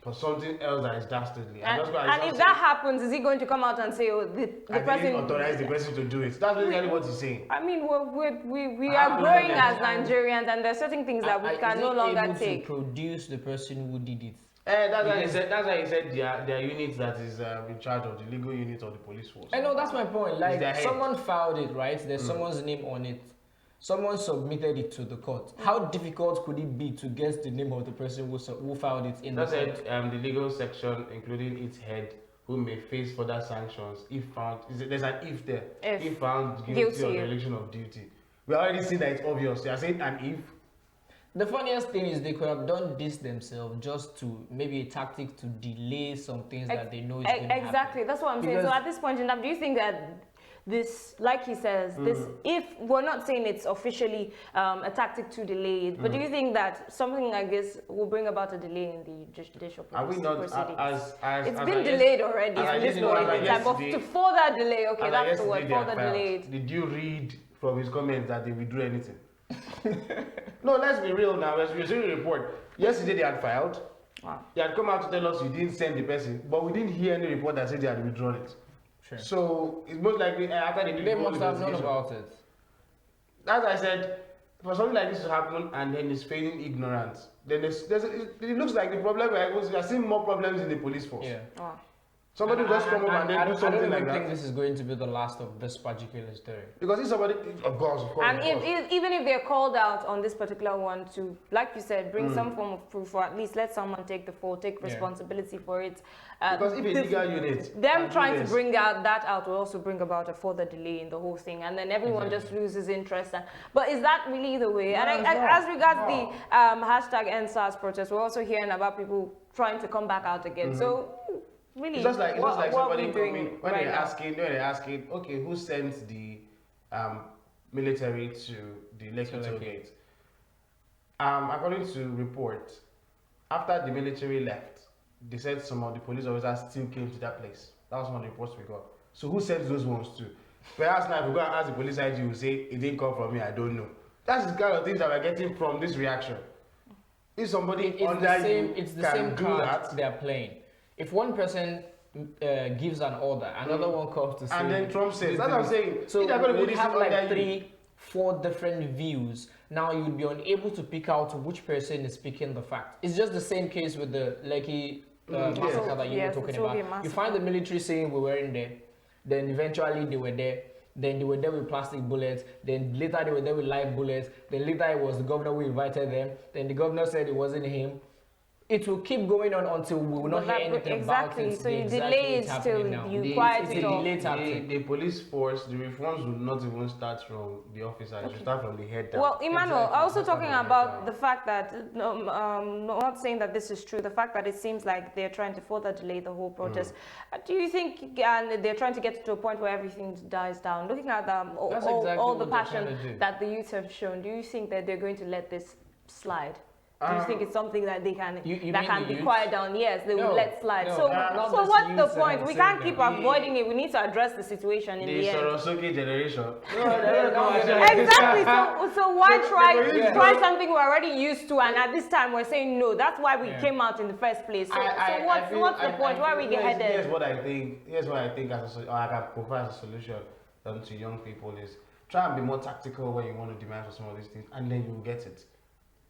for something else that is dastardly. And if that happens, is he going to come out and say, "Oh, the person didn't authorize the person to do it"? That's basically what he's saying. I mean, we are growing as Nigerians, and there are certain things that we can no longer take. To produce the person who did it. That's why he said their unit that is in charge of the legal unit of the police force. I know, that's my point. Like, someone filed it, right? There's someone's name on it. Someone submitted it to the court. How difficult could it be to get the name of the person who filed it in the court? The legal section, including its head, who may face further sanctions if found. There's an if there. If found guilty of violation of duty. We already seen that it's obvious. They are saying an if. The funniest thing is they could have done this themselves just to maybe a tactic to delay some things that they know is going to happen. Exactly, that's what I'm saying. So at this point in time, do you think that this, like he says, this, if we're not saying it's officially a tactic to delay it, but do you think that something like this will bring about a delay in the judicial proceedings? Are we not it's been delayed already at this point in time, but to further delay, okay, that's the word, further delayed. Did you read from his comments that they withdrew anything? No, let's be real now. As we received a report, yesterday they had filed. Wow. They had come out to tell us you didn't send the person, but we didn't hear any report that said they had withdrawn it. Sure. So it's most likely after They must have known about it. As I said, for something like this to happen and then it's feigning ignorance, then it looks like the problem, we are seeing more problems in the police force. Yeah. Wow. Somebody just come up and then do something like that. I don't think this is going to be the last of this particular story. Because if somebody, of course. And even if they're called out on this particular one to, like you said, bring some form of proof, or at least let someone take the fall, take responsibility for it. Because if a legal unit, them trying to bring that out will also bring about a further delay in the whole thing, and then everyone just loses interest. But is that really the way? No, and as regards the hashtag EndSARS protest, we're also hearing about people trying to come back out again. So. Really, it's just like somebody doing when right they're asking, okay, who sent the military to the Lekki toll gate? According to reports, after the military left, they said some of the police officers still came to that place. That was one of the reports we got. So who sent those ones to? Perhaps now if we go and ask the police IG, will say it didn't come from me. I don't know. That's the kind of things that we're getting from this reaction. If somebody it's the same do card that, they're playing. If one person gives an order, another one comes to say, and then Trump says, that's what I'm saying. So we would have like 3-4 different views. Now you'd be unable to pick out which person is speaking the fact. It's just the same case with the Lekki massacre that you were talking about. You find the military saying we weren't there, then eventually they were there. Then they were there with plastic bullets. Then later they were there with live bullets. Then later it was the governor who invited them. Then the governor said it wasn't him. It will keep going on until we will not hear anything about it. So you delay it till you quiet it off. The police force, the reforms will not even start from the officers. It should start from the head down. Well, Emmanuel, also talking about the fact that, not saying that this is true, the fact that it seems like they're trying to further delay the whole protest. Do you think they're trying to get to a point where everything dies down? Looking at all the passion that the youth have shown, do you think that they're going to let this slide? Do you think it's something that they can be quiet down? Yes, they will let slide. So what's the point? We can't keep avoiding it. We need to address the situation in the end. The Sorosoki generation. Exactly. So why try something we're already used to, and at this time we're saying no. That's why we came out in the first place. So what's the point? Why are we headed? Here's what I think. I can provide as a solution to young people is try and be more tactical when you want to demand for some of these things, and then you will get it.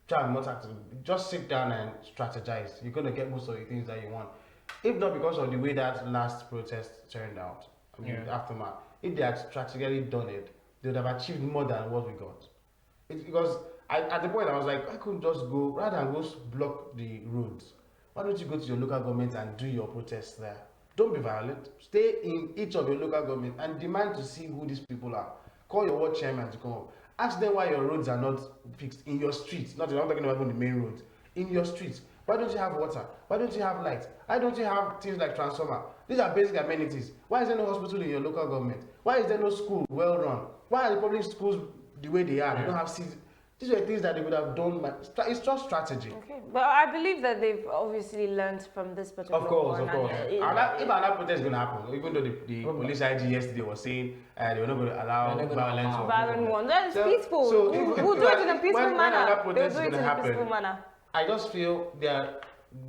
Try and more tactical. Just sit down and strategize. You're gonna get most of the things that you want. If not because of the way that last protest turned out, aftermath. If they had strategically done it, they would have achieved more than what we got. It's because at the point I was like, I could just go rather than go block the roads. Why don't you go to your local government and do your protests there? Don't be violent. Stay in each of your local government and demand to see who these people are. Call your ward chairman to come up. Ask them why your roads are not fixed in your streets. I'm not talking about the main roads. In your streets. Why don't you have water? Why don't you have light? Why don't you have things like transformer? These are basic amenities. Why is there no hospital in your local government? Why is there no school well run? Why are the public schools the way they are? They don't have seats. These are things that they would have done. It's just strategy. Okay, but I believe that they've obviously learned from this particular one. Of course. If another protest is going to happen, even though the police IG yesterday was saying they were not going to allow violence. Violent one. That's peaceful. So we'll do it in a peaceful manner. They'll do it in a peaceful manner. I just feel there are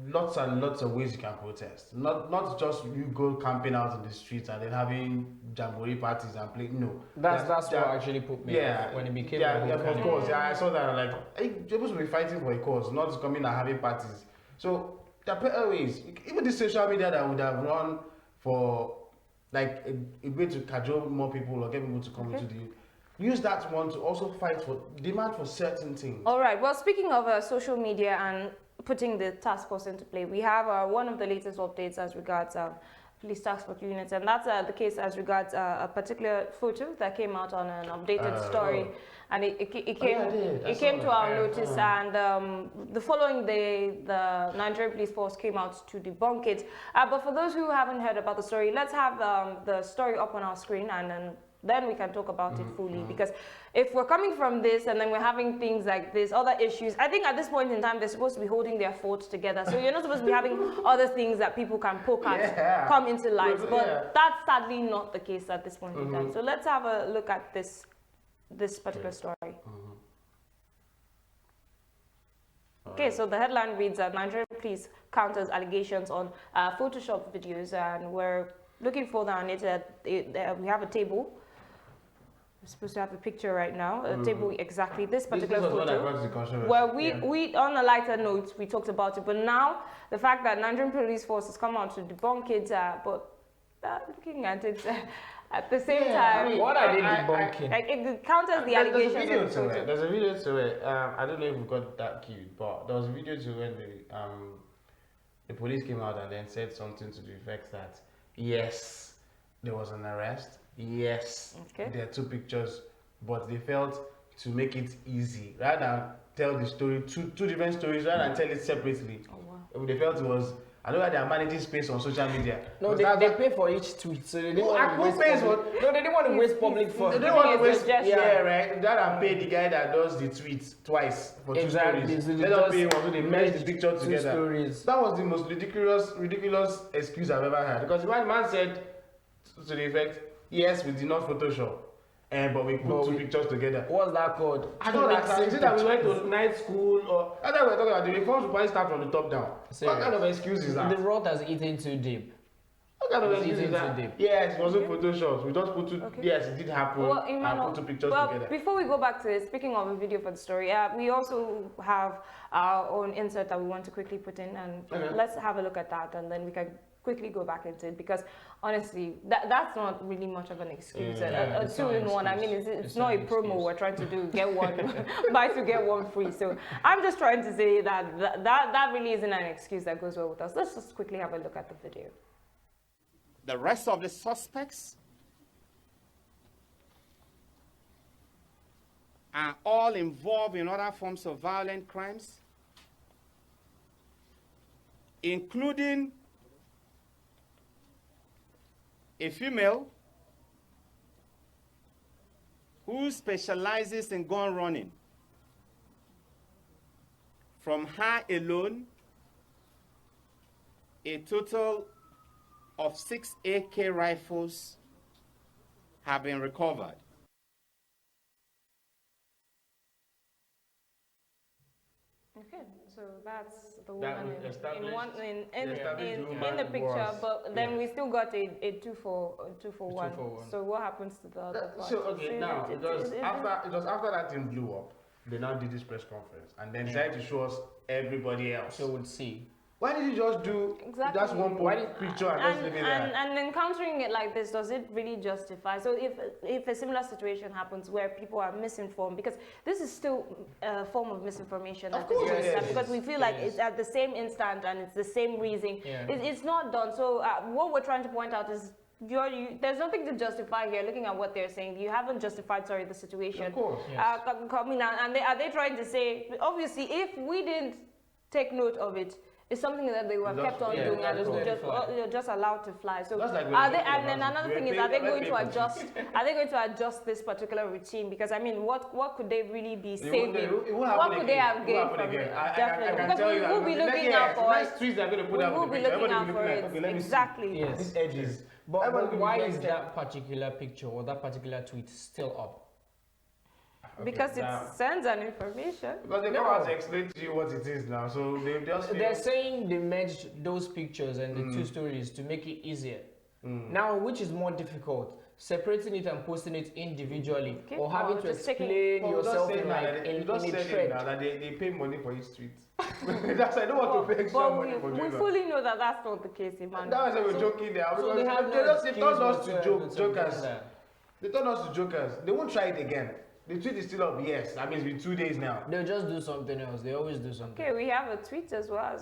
lots and lots of ways you can protest. Not just you go camping out in the streets and then having jamboree parties and play. No, that's what actually put me off when it became. Of course. I saw that. Like, you're supposed to be fighting for a cause, not just coming and having parties. So there are better ways. Even the social media that would have run for like a way to cajole more people or get people to come into the. Use that one to also fight for demand for certain things. All right. Well, speaking of social media and putting the task force into play, we have one of the latest updates as regards police task force units, and that's the case as regards a particular photo that came out on an updated story, and it came to our notice, and the following day the Nigerian police force came out to debunk it. But for those who haven't heard about the story, let's have the story up on our screen, and then we can talk about it fully, because if we're coming from this and then we're having things like this, other issues, I think at this point in time they're supposed to be holding their forts together. So you're not supposed to be having other things that people can poke at come into light. But that's sadly not the case at this point in time. So let's have a look at this particular story. Okay, so the headline reads that Nigerian police counters allegations on Photoshop videos, and we're looking further on it. We have a table. We're supposed to have a picture right now, a table exactly this particular photo. Where we on a lighter note, we talked about it, but now the fact that Nigerian police force has come out to debunk it, but looking at it at the same time, what are they debunking? Like it counters the allegations. There's a video to it. I don't know if we got that cute, but there was a video to when the police came out and then said something to the effect that yes, there was an arrest. Yes, there are two pictures, but they felt to make it easy rather than tell the story, two different stories, rather than tell it separately. They felt it was. I know that they are managing space on social media. No, they pay for each tweet, so they didn't want to waste they didn't want to waste public funds. They didn't want to waste. Right. That pay the guy that does the tweets twice for two stories. So let us pay one, so they merge the picture together. Stories. That was the most ridiculous excuse I've ever heard. Because the man said to the effect, yes, we did not Photoshop, but we put two pictures together. What's that called? I don't understand. Is it that we went to night school, or I thought we were talking about the reforms will probably start from the top down. What kind of excuse is that? The rot has eaten too deep. What kind of excuse is that? Yes, it wasn't Photoshop. We just put two. Yes, it did happen. Well, and put two pictures together. Before we go back to it, speaking of a video for the story, we also have our own insert that we want to quickly put in, and let's have a look at that, and then we can quickly go back into it, because honestly that's not really much of an excuse. A two-in-one. I mean, it's not a promo we're trying to do, get one buy two get one free. So I'm just trying to say that really isn't an excuse that goes well with us. Let's just quickly have a look at the video. The rest of the suspects are all involved in other forms of violent crimes, including a female who specializes in gun running. From her alone, a total of 6 AK rifles have been recovered. Okay, so that's the woman in the picture, but then we still got a two for one. So what happens to the other part? So now it was after that thing blew up, they now did this press conference and then decided to show us everybody else. So we'll see. Why did you just do just one picture and just leave it there? And encountering it like this, does it really justify? So if a similar situation happens where people are misinformed, because this is still a form of misinformation at this instant, because we feel like it's at the same instant and it's the same reason. It's not done. So what we're trying to point out is there's nothing to justify here. Looking at what they're saying, you haven't justified, the situation. Of course. And are they trying to say, obviously, if we didn't take note of it, it's something that they were kept on doing and just allowed to fly. So are they? And then another thing is, are they going to adjust? Are they going to adjust this particular routine? Because I mean, what could they really be saving? What could they have gained from it? Definitely, because we will be looking out for it. We will be looking out for it. Exactly. Yes. These edges. But why is that particular picture or that particular tweet still up? Because it sends an information. Because they come out to explain to you what it is now, so they're saying they merged those pictures and the two stories to make it easier. Now, which is more difficult, separating it and posting it individually, or having to explain yourself in a thread? Now that they pay money for each tweet. That's I don't want to pay extra money for doing we fully know that that's not the case, Emmanuel. That's why we're joking there. So they turned us to jokers. They turned us to jokers. They won't try it again. The tweet is still up, yes. I mean, it's been 2 days now. They'll just do something else. They always do something. Okay, we have a tweet as well,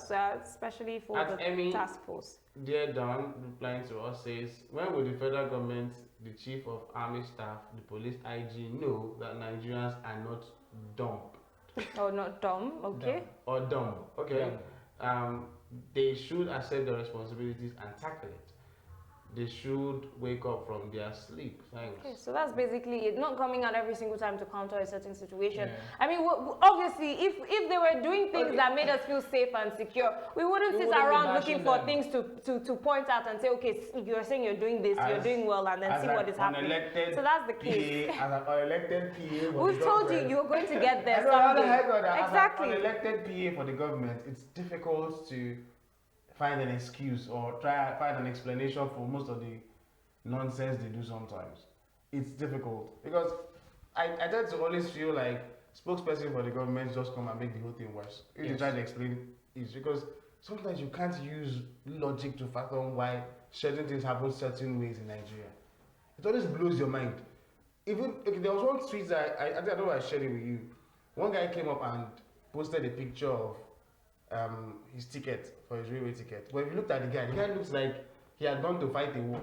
especially for At the Emmy, task force. Dear Don, replying to us, says, when will the federal government, the chief of army staff, the police IG know that Nigerians are not dumb? Oh, not dumb, okay. Or dumb, okay. They should accept the responsibilities and tackle it. They should wake up from their sleep. Thanks. Okay, so that's basically it. Not coming out every single time to counter a certain situation. Yeah. I mean, obviously, if they were doing things that made us feel safe and secure, we wouldn't sit around looking for things to point out and say, okay, you're saying you're doing this, you're doing well, and then see what is happening. So that's the case. As an unelected PA, we've told you you're going to get there someday. Exactly. As an unelected PA for the government, it's difficult to find an excuse or try find an explanation for most of the nonsense they do sometimes. It's difficult because I tend to always feel like spokesperson for the government just come and make the whole thing worse. If you try to explain it, because sometimes you can't use logic to fathom why certain things happen certain ways in Nigeria. It always blows your mind. Even there was one tweet that I don't know if I shared it with you. One guy came up and posted a picture of his ticket for his railway ticket. But if you looked at the guy looks like he had gone to fight a war.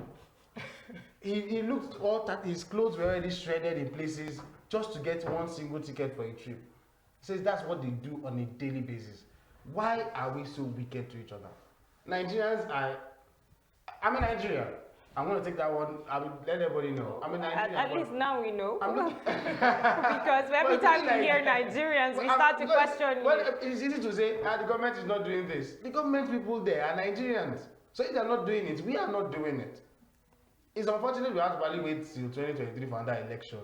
he looked all that his clothes were already shredded in places just to get one single ticket for a trip. He says that's what they do on a daily basis. Why are we so wicked to each other? Nigerians are. I'm a Nigerian. I'm going to take that one. I will let everybody know. I'm a Nigerian. At least now we know. Because every time we hear Nigerians, we start to question. Well, it's easy to say, the government is not doing this. The government people there are Nigerians. So if they're not doing it, we are not doing it. It's unfortunate we have to probably wait till 2023 for another election.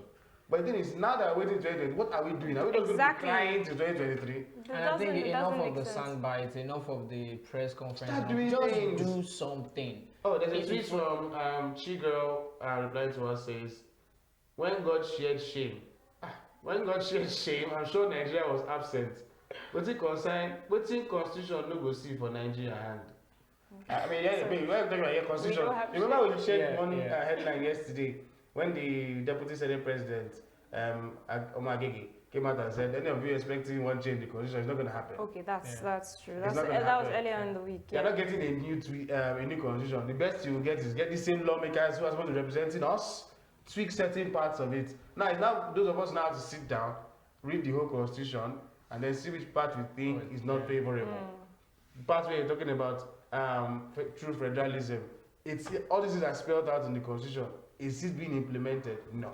But the thing is, now that we're waiting 2020, what are we doing? Are we just going to be crying till 2023? And I think enough of the soundbites, enough of the press conference. Start doing just things. do something. Oh, there's a tweet from Chigirl replying to us says, when God shared shame, I'm sure Nigeria was absent. Wetin constitution no go see for Nigeria hand. I mean, yeah, we're talking about your constitution. Remember when you shared one headline yesterday when the deputy senate president, Omagege, came out and said, any of you expecting one change in the constitution, it's not going to happen. Okay, that's true. That was earlier in the week. You're not getting a new constitution. The best you will get is get the same lawmakers who are supposed to be representing us, tweak certain parts of it. Now those of us now have to sit down, read the whole constitution, and then see which part we think is not favorable. The part where you're talking about true federalism, all these things are spelled out in the constitution. Is it being implemented? No.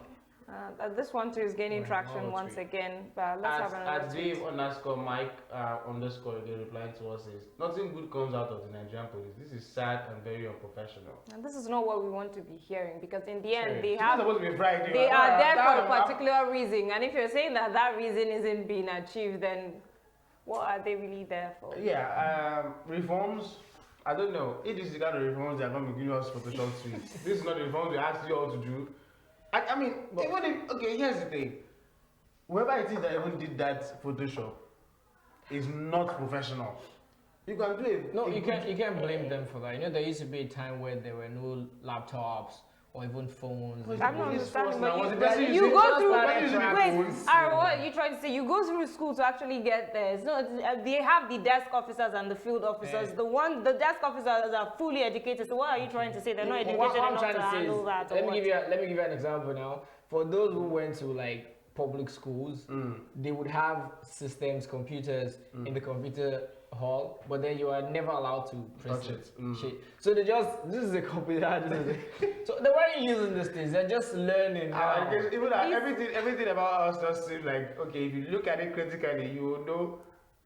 This one too is gaining traction once again. But let's have another At Dave_Mike they replying to us is nothing good comes out of the Nigerian police. This is sad and very unprofessional. And this is not what we want to be hearing because in the end they are there for a particular reason. And if you're saying that reason isn't being achieved, then what are they really there for? Yeah, reforms. I don't know. It is the kind of reforms they are going to give us Photoshop tweets. This is not the reforms we asked you all to do. I mean, even if, here's the thing. Whoever it is that even did that Photoshop is not professional. You can do it. No, you can't blame them for that. You know, there used to be a time where there were no laptops or even phones. I'm not understanding, but you go through. Wait, what are you trying to say? You go through school to actually get there. It's not. They have the desk officers and the field officers. The desk officers are fully educated. So what are you trying to say? They're not educated enough to handle that. Let me give you an example now. For those who went to like public schools, they would have systems, computers in the computer hall, but then you are never allowed to press it. So they this is a computer. So they weren't using these things. They're just learning. Even everything about us just seems like, okay, if you look at it critically, you will know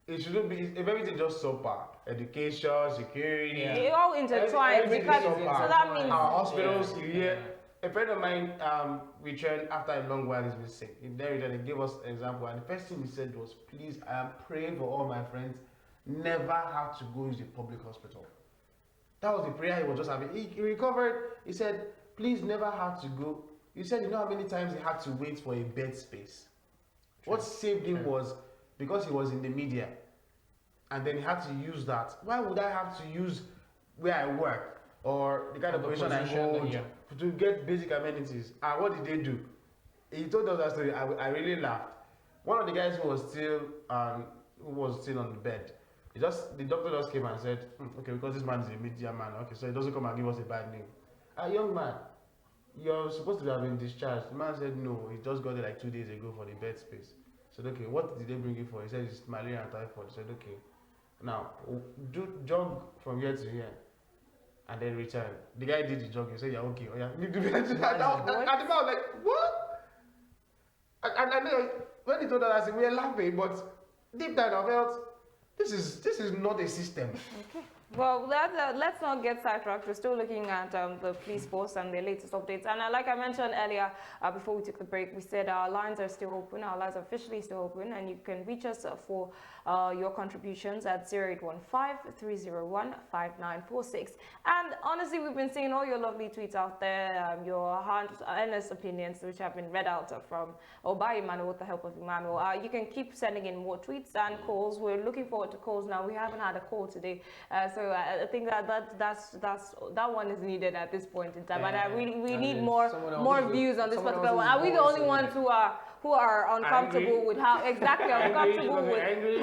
it shouldn't be. If everything just subpar, education, security, it all intertwined. So that means our hospitals. A friend of mine returned after a long while. He's been sick. He gave us an example, and the first thing he said was, "Please, I am praying for all my friends never have to go use the public hospital." That was the prayer he was just having. He recovered. He said, "Please, never have to go." He said, "You know how many times he had to wait for a bed space? What saved him was because he was in the media, and then he had to use that. Why would I have to use where I work or the kind of position I hold to get basic amenities?" And what did they do? he told us that story. I really laughed. One of the guys who was still on the bed, the doctor just came and said, okay, because this man is a media man, okay, so he doesn't come and give us a bad name. A young man, you're supposed to have been discharged. The man said no, he just got there like 2 days ago for the bed space. I said, okay, what did they bring you for? He said it's malaria and typhoid. I said, okay, now jog from here to here and then return. The guy did the jog. He said, yeah, okay. Oh, yeah. And the man was like, what? And then when he told us, we were laughing, but deep down I felt, this is not a system. Okay. Well, let's not get sidetracked. We're still looking at the police force and their latest updates. And like I mentioned earlier, before we took the break, we said our lines are still open. Our lines are officially still open, and you can reach us for your contributions at 0815-301-5946. And honestly, we've been seeing all your lovely tweets out there, your honest opinions, which have been read out by Emmanuel with the help of Emmanuel. You can keep sending in more tweets and calls. We're looking forward to calls now. We haven't had a call today, so I think that one is needed at this point in time. But we need more views on this particular one. Are we the only ones who are uncomfortable with how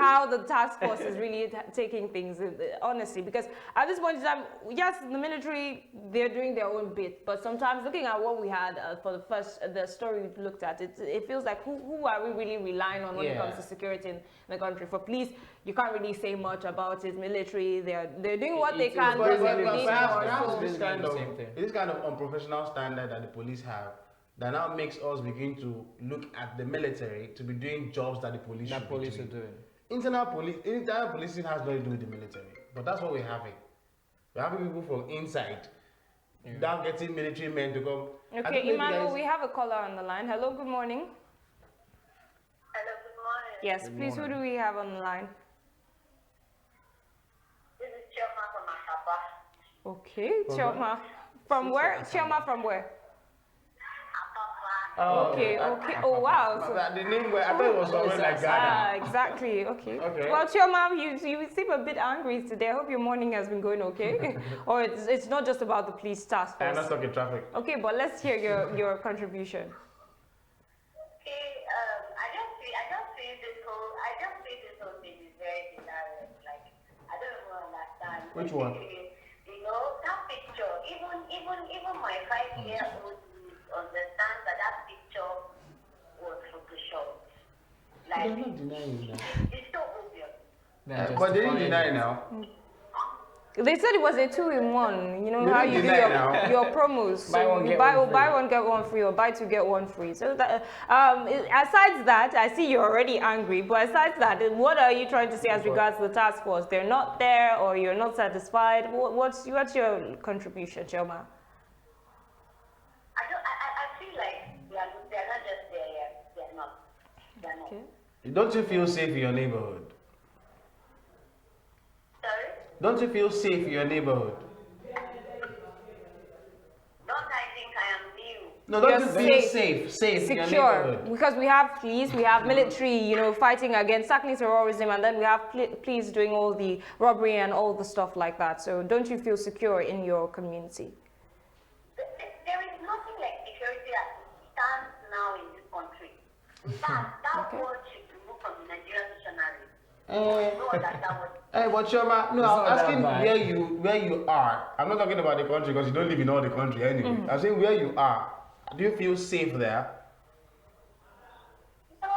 how the task force is really taking things, honestly? Because at this point in time, yes, the military, they're doing their own bit, but sometimes looking at what we had for the story we looked at, it feels like who are we really relying on when it comes to security in the country? For police, you can't really say much about it. Military, they're doing what they can, but we need more. This kind of unprofessional standard that the police have that now makes us begin to look at the military to be doing jobs that the police should be doing. Internal policing has nothing to do with the military, but that's what we're having. We're having people from inside now getting military men to come. Okay, Emmanuel, we have a caller on the line. Hello, good morning. Hello, good morning. Yes, good please, morning. Who do we have on the line? This is Chioma from Apapa. Okay, Chioma. From where? Chioma from where? Oh, okay. Oh, wow. So, the name, I thought it was somewhere like Ghana. Exactly. Okay. Well, Chioma, you seem a bit angry today. I hope your morning has been going okay. Or it's not just about the police task force. I'm not talking traffic. Okay, but let's hear your contribution. Okay, I just feel this whole thing is very hilarious. Like, I don't even understand. Which one? You know, that picture, even my 5-year-old understands that picture was photoshopped. Like, they're not denying that. it's so obvious. But they didn't deny now. They said it was a 2-in-1. You know how you do your promos. So buy one get one free, or buy two get one free. So that aside that, I see you're already angry. But aside that, what are you trying to say as regards to the task force? They're not there, or you're not satisfied. What's your contribution, Chioma? Don't you feel safe in your neighborhood? Sorry? Don't you feel safe in your neighborhood? Don't I think I am new? No, don't you feel safe in your neighborhood? Because we have police, we have military, fighting against tackling terrorism, and then we have police doing all the robbery and all the stuff like that. So don't you feel secure in your community? There is nothing like security that stands now in this country. That word should be removed from the Nigerian dictionary. But Chioma, no, I'm asking where you are. I'm not talking about the country because you don't live in all the country anyway. I'm saying where you are. Do you feel safe there? No,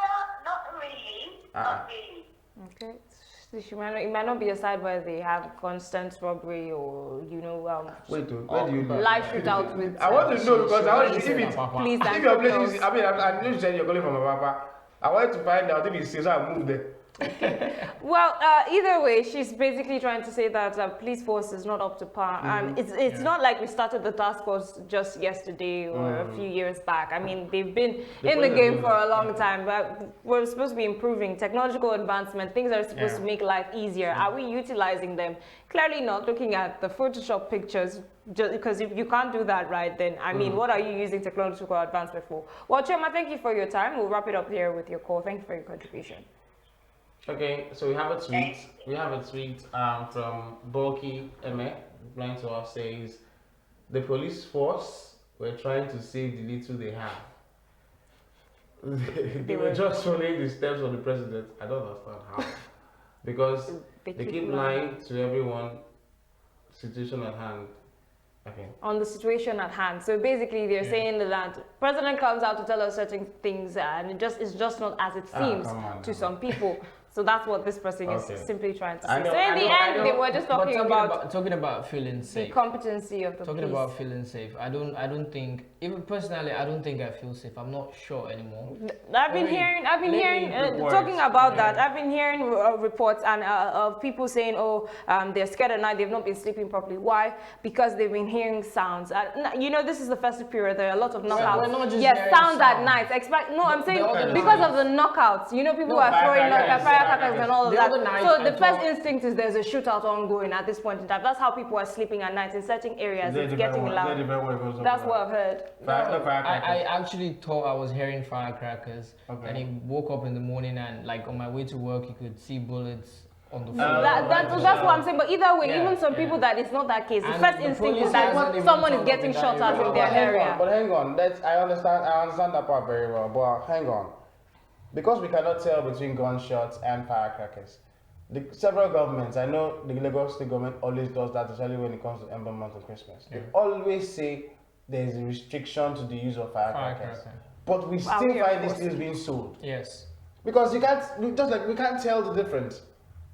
not really. Not really. Okay. It might not be a side where they have constant robbery or where do you live? life shootout with. I want to know because I want to see if please. If your place is, I know you said you're calling from Papa. I want to find out if it's safe, so I move there. Well, either way, she's basically trying to say that police force is not up to par, and it's not like we started the task force just yesterday or a few years back. I mean, they've been in the game for a long time, but we're supposed to be improving technological advancement. Things are supposed to make life easier. Are we utilizing them? Clearly not. Looking at the Photoshop pictures, just because if you can't do that right, then I mean, what are you using technological advancement for? Well, Chioma, thank you for your time. We'll wrap it up here with your call. Thank you for your contribution. Okay, so we have a tweet. From Bulky Eme, replying to us, says the police force were trying to save the little they have. they were just following the steps of the president. I don't understand how. Because they keep lying to everyone, situation at hand. Okay. On the situation at hand. So basically they're saying that president comes out to tell us certain things and it's just not as it seems to some people. So that's what this person is simply trying to say. So in the end, they were just talking about feeling safe. The competency of the Talking about feeling safe. I don't think, even personally, I don't think I feel safe. I'm not sure anymore. I've been hearing talking about that. I've been hearing reports and of people saying, oh, they're scared at night. They've not been sleeping properly. Why? Because they've been hearing sounds. You know, this is the festive period. There are a lot of knockouts. Yes, sounds at night. I'm saying because of the knockouts. You know, people are throwing firecrackers and all of that. So the first instinct is there's a shootout ongoing at this point in time. That's how people are sleeping at night in certain areas. It's getting loud. That's what I've heard. I actually thought I was hearing firecrackers, and he woke up in the morning and like on my way to work, you could see bullets on the floor. That's what I'm saying. But either way, even some people that it's not that case. The first instinct is that someone is getting shot at in their area. But hang on, I understand that part very well. But hang on. Because we cannot tell between gunshots and firecrackers, several governments, I know the Lagos state government always does that, especially when it comes to Ember Month and Christmas. They always say there's a restriction to the use of firecrackers. But we still find these things being sold. Yes. Because we can't tell the difference.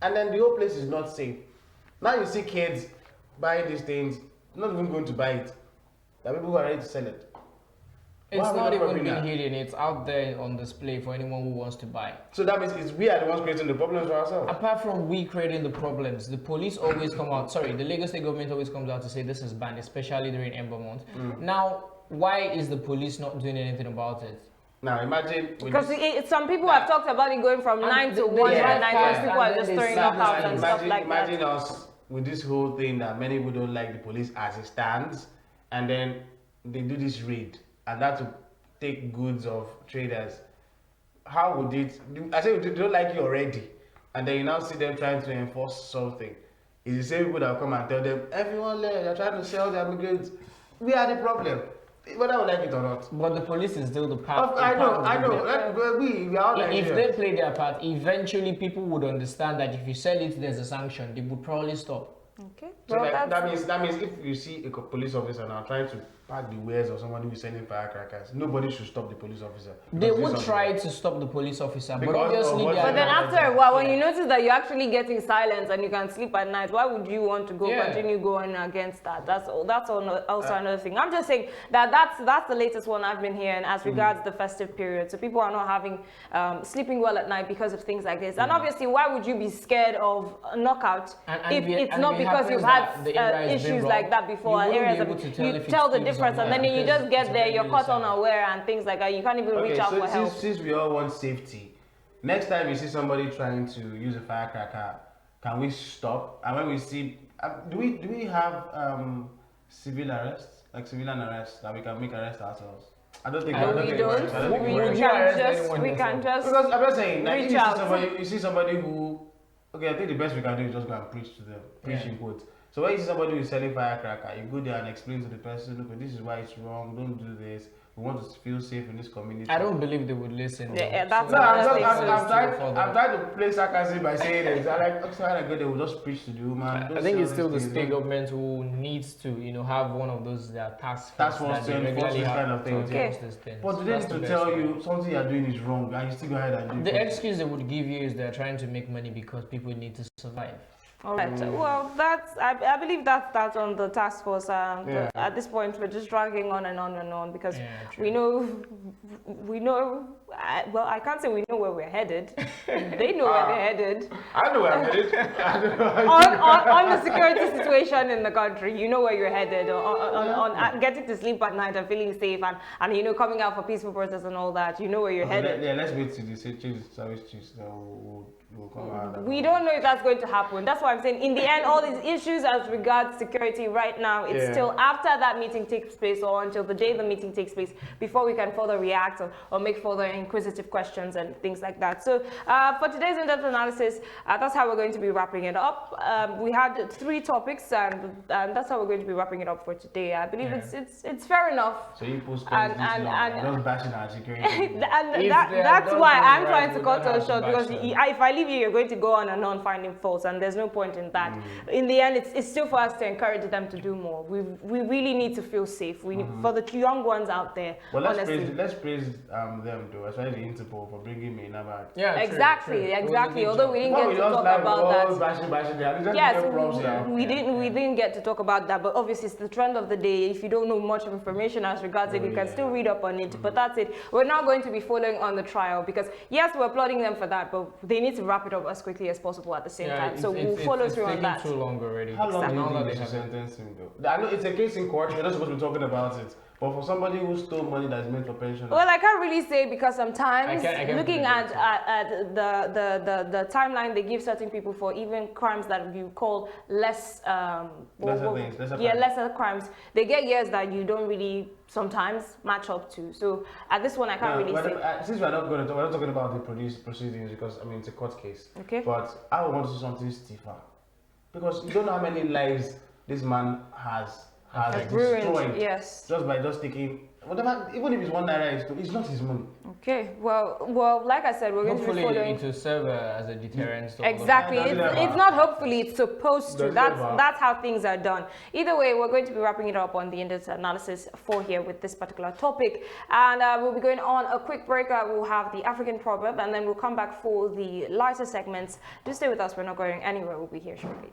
And then the whole place is not safe. Now you see kids buying these things, not even going to buy it. There are people who are ready to sell it. It's not even being hidden, it's out there on display for anyone who wants to buy. So that means we are the ones creating the problems for ourselves. Apart from we creating the problems, the police always come out, the Lagos state government always comes out to say this is banned, especially during Ember Month. Now, why is the police not doing anything about it? Now imagine... Because some people have talked about it going from 9 to 1 by night, people are just throwing knockouts and stuff like that. Imagine us with this whole thing that many people don't like the police as it stands, and then they do this raid. And that to take goods of traders. How would it? I say they don't like you already, and then you now see them trying to enforce something. It's the same people that come and tell them everyone there they're trying to sell their goods. We are the problem, whether we like it or not. But the police is still the part. I know. We are all if they play their part, eventually people would understand that if you sell it, there's a sanction. They would probably stop. Okay. So well, that means if you see a police officer now trying to pack the wares of somebody who is selling firecrackers, nobody should stop the police officer. They would try to stop the police officer, but obviously but then after a while, when you notice that you're actually getting silence and you can sleep at night, why would you want to continue going against that? That's also another thing. I'm just saying that's the latest one I've been hearing as regards the festive period. So people are not having sleeping well at night because of things like this. And obviously, why would you be scared of a knockout if it's not because you've had issues like that before? You tell the difference, and then you just get there, you're caught unaware and things like that. You can't even reach out for help. Since we all want safety, next time you see somebody trying to use a firecracker, can we stop? And when we see, do we have civil arrests, like civilian arrests, that we can make arrest ourselves? I don't think we can just because I'm not saying like if you see somebody who, okay, I think the best we can do is just go and preach to them, preach in quotes. So when you see somebody who is selling firecracker, you go there and explain to the person, look, this is why it's wrong, don't do this. We want to feel safe in this community. I don't believe they would listen. That's I'm trying to play sarcasm by saying it. I'm trying to go there, we'll just preach to the woman. I think it's still the state government who needs to, have one of those task force to enforce this kind of thing. But they need to tell you something you're doing is wrong and you still go ahead and do it. The excuse they would give you is they're trying to make money because people need to survive. All right. Well, I believe that's on the task force. At this point, we're just dragging on and on and on because we know. Well, I can't say we know where we're headed. They know where they're headed. I know where I'm headed. on the security situation in the country, you know where you're headed. On getting to sleep at night and feeling safe and coming out for peaceful protests and all that, you know where you're headed. Let's wait till the service chiefs. will come out. We don't know if that's going to happen. That's why I'm saying, in the end, all these issues as regards security right now, it's still after that meeting takes place or until the day the meeting takes place before we can further react or make further inquisitive questions and things like that. So for today's in-depth analysis, that's how we're going to be wrapping it up. We had 3 topics, and that's how we're going to be wrapping it up for today. I believe it's fair enough. So you post And just bashing our security. That's why I'm trying to cut us it short, because if I leave you, you're going to go on and on finding faults, and there's no point in that. In the end, it's still for us to encourage them to do more. We really need to feel safe. We need, for the young ones out there. Well, honestly. let's praise them though, especially the Interpol for bringing me back. Yeah, exactly. Although we didn't get to talk about that. Yes, we didn't get to talk about that, but obviously it's the trend of the day. If you don't know much of information as regards it, you can still read up on it. But that's it. We're now going to be following on the trial, because yes, we're applauding them for that, but they need to wrap it up as quickly as possible at the same time. So we'll follow through on that. It's taking too long already. How long do you think they should sentence him though? I know it's a case in court. We're not supposed to be talking about it. But for somebody who stole money that's meant for pension, well, I can't really say, because sometimes I can't looking at the timeline they give certain people for even crimes that you call lesser crimes, they get years that you don't really sometimes match up to. So at this one, I can't really say. Since we're not talking about the police proceedings, because I mean it's a court case. Okay. But I want to see something stiffer, because you don't know how many lives this man has destroyed. Yes. Just by taking whatever, even if it's 1 naira, it's not his money. Okay. Well, like I said, we're going to be following. Hopefully, to serve as a deterrent. Exactly. It's not hopefully. It's supposed to. That's how things are done. Either way, we're going to be wrapping it up on the in-depth analysis for here with this particular topic, and we'll be going on a quick break. We'll have the African proverb, and then we'll come back for the lighter segments. Do stay with us. We're not going anywhere. We'll be here shortly.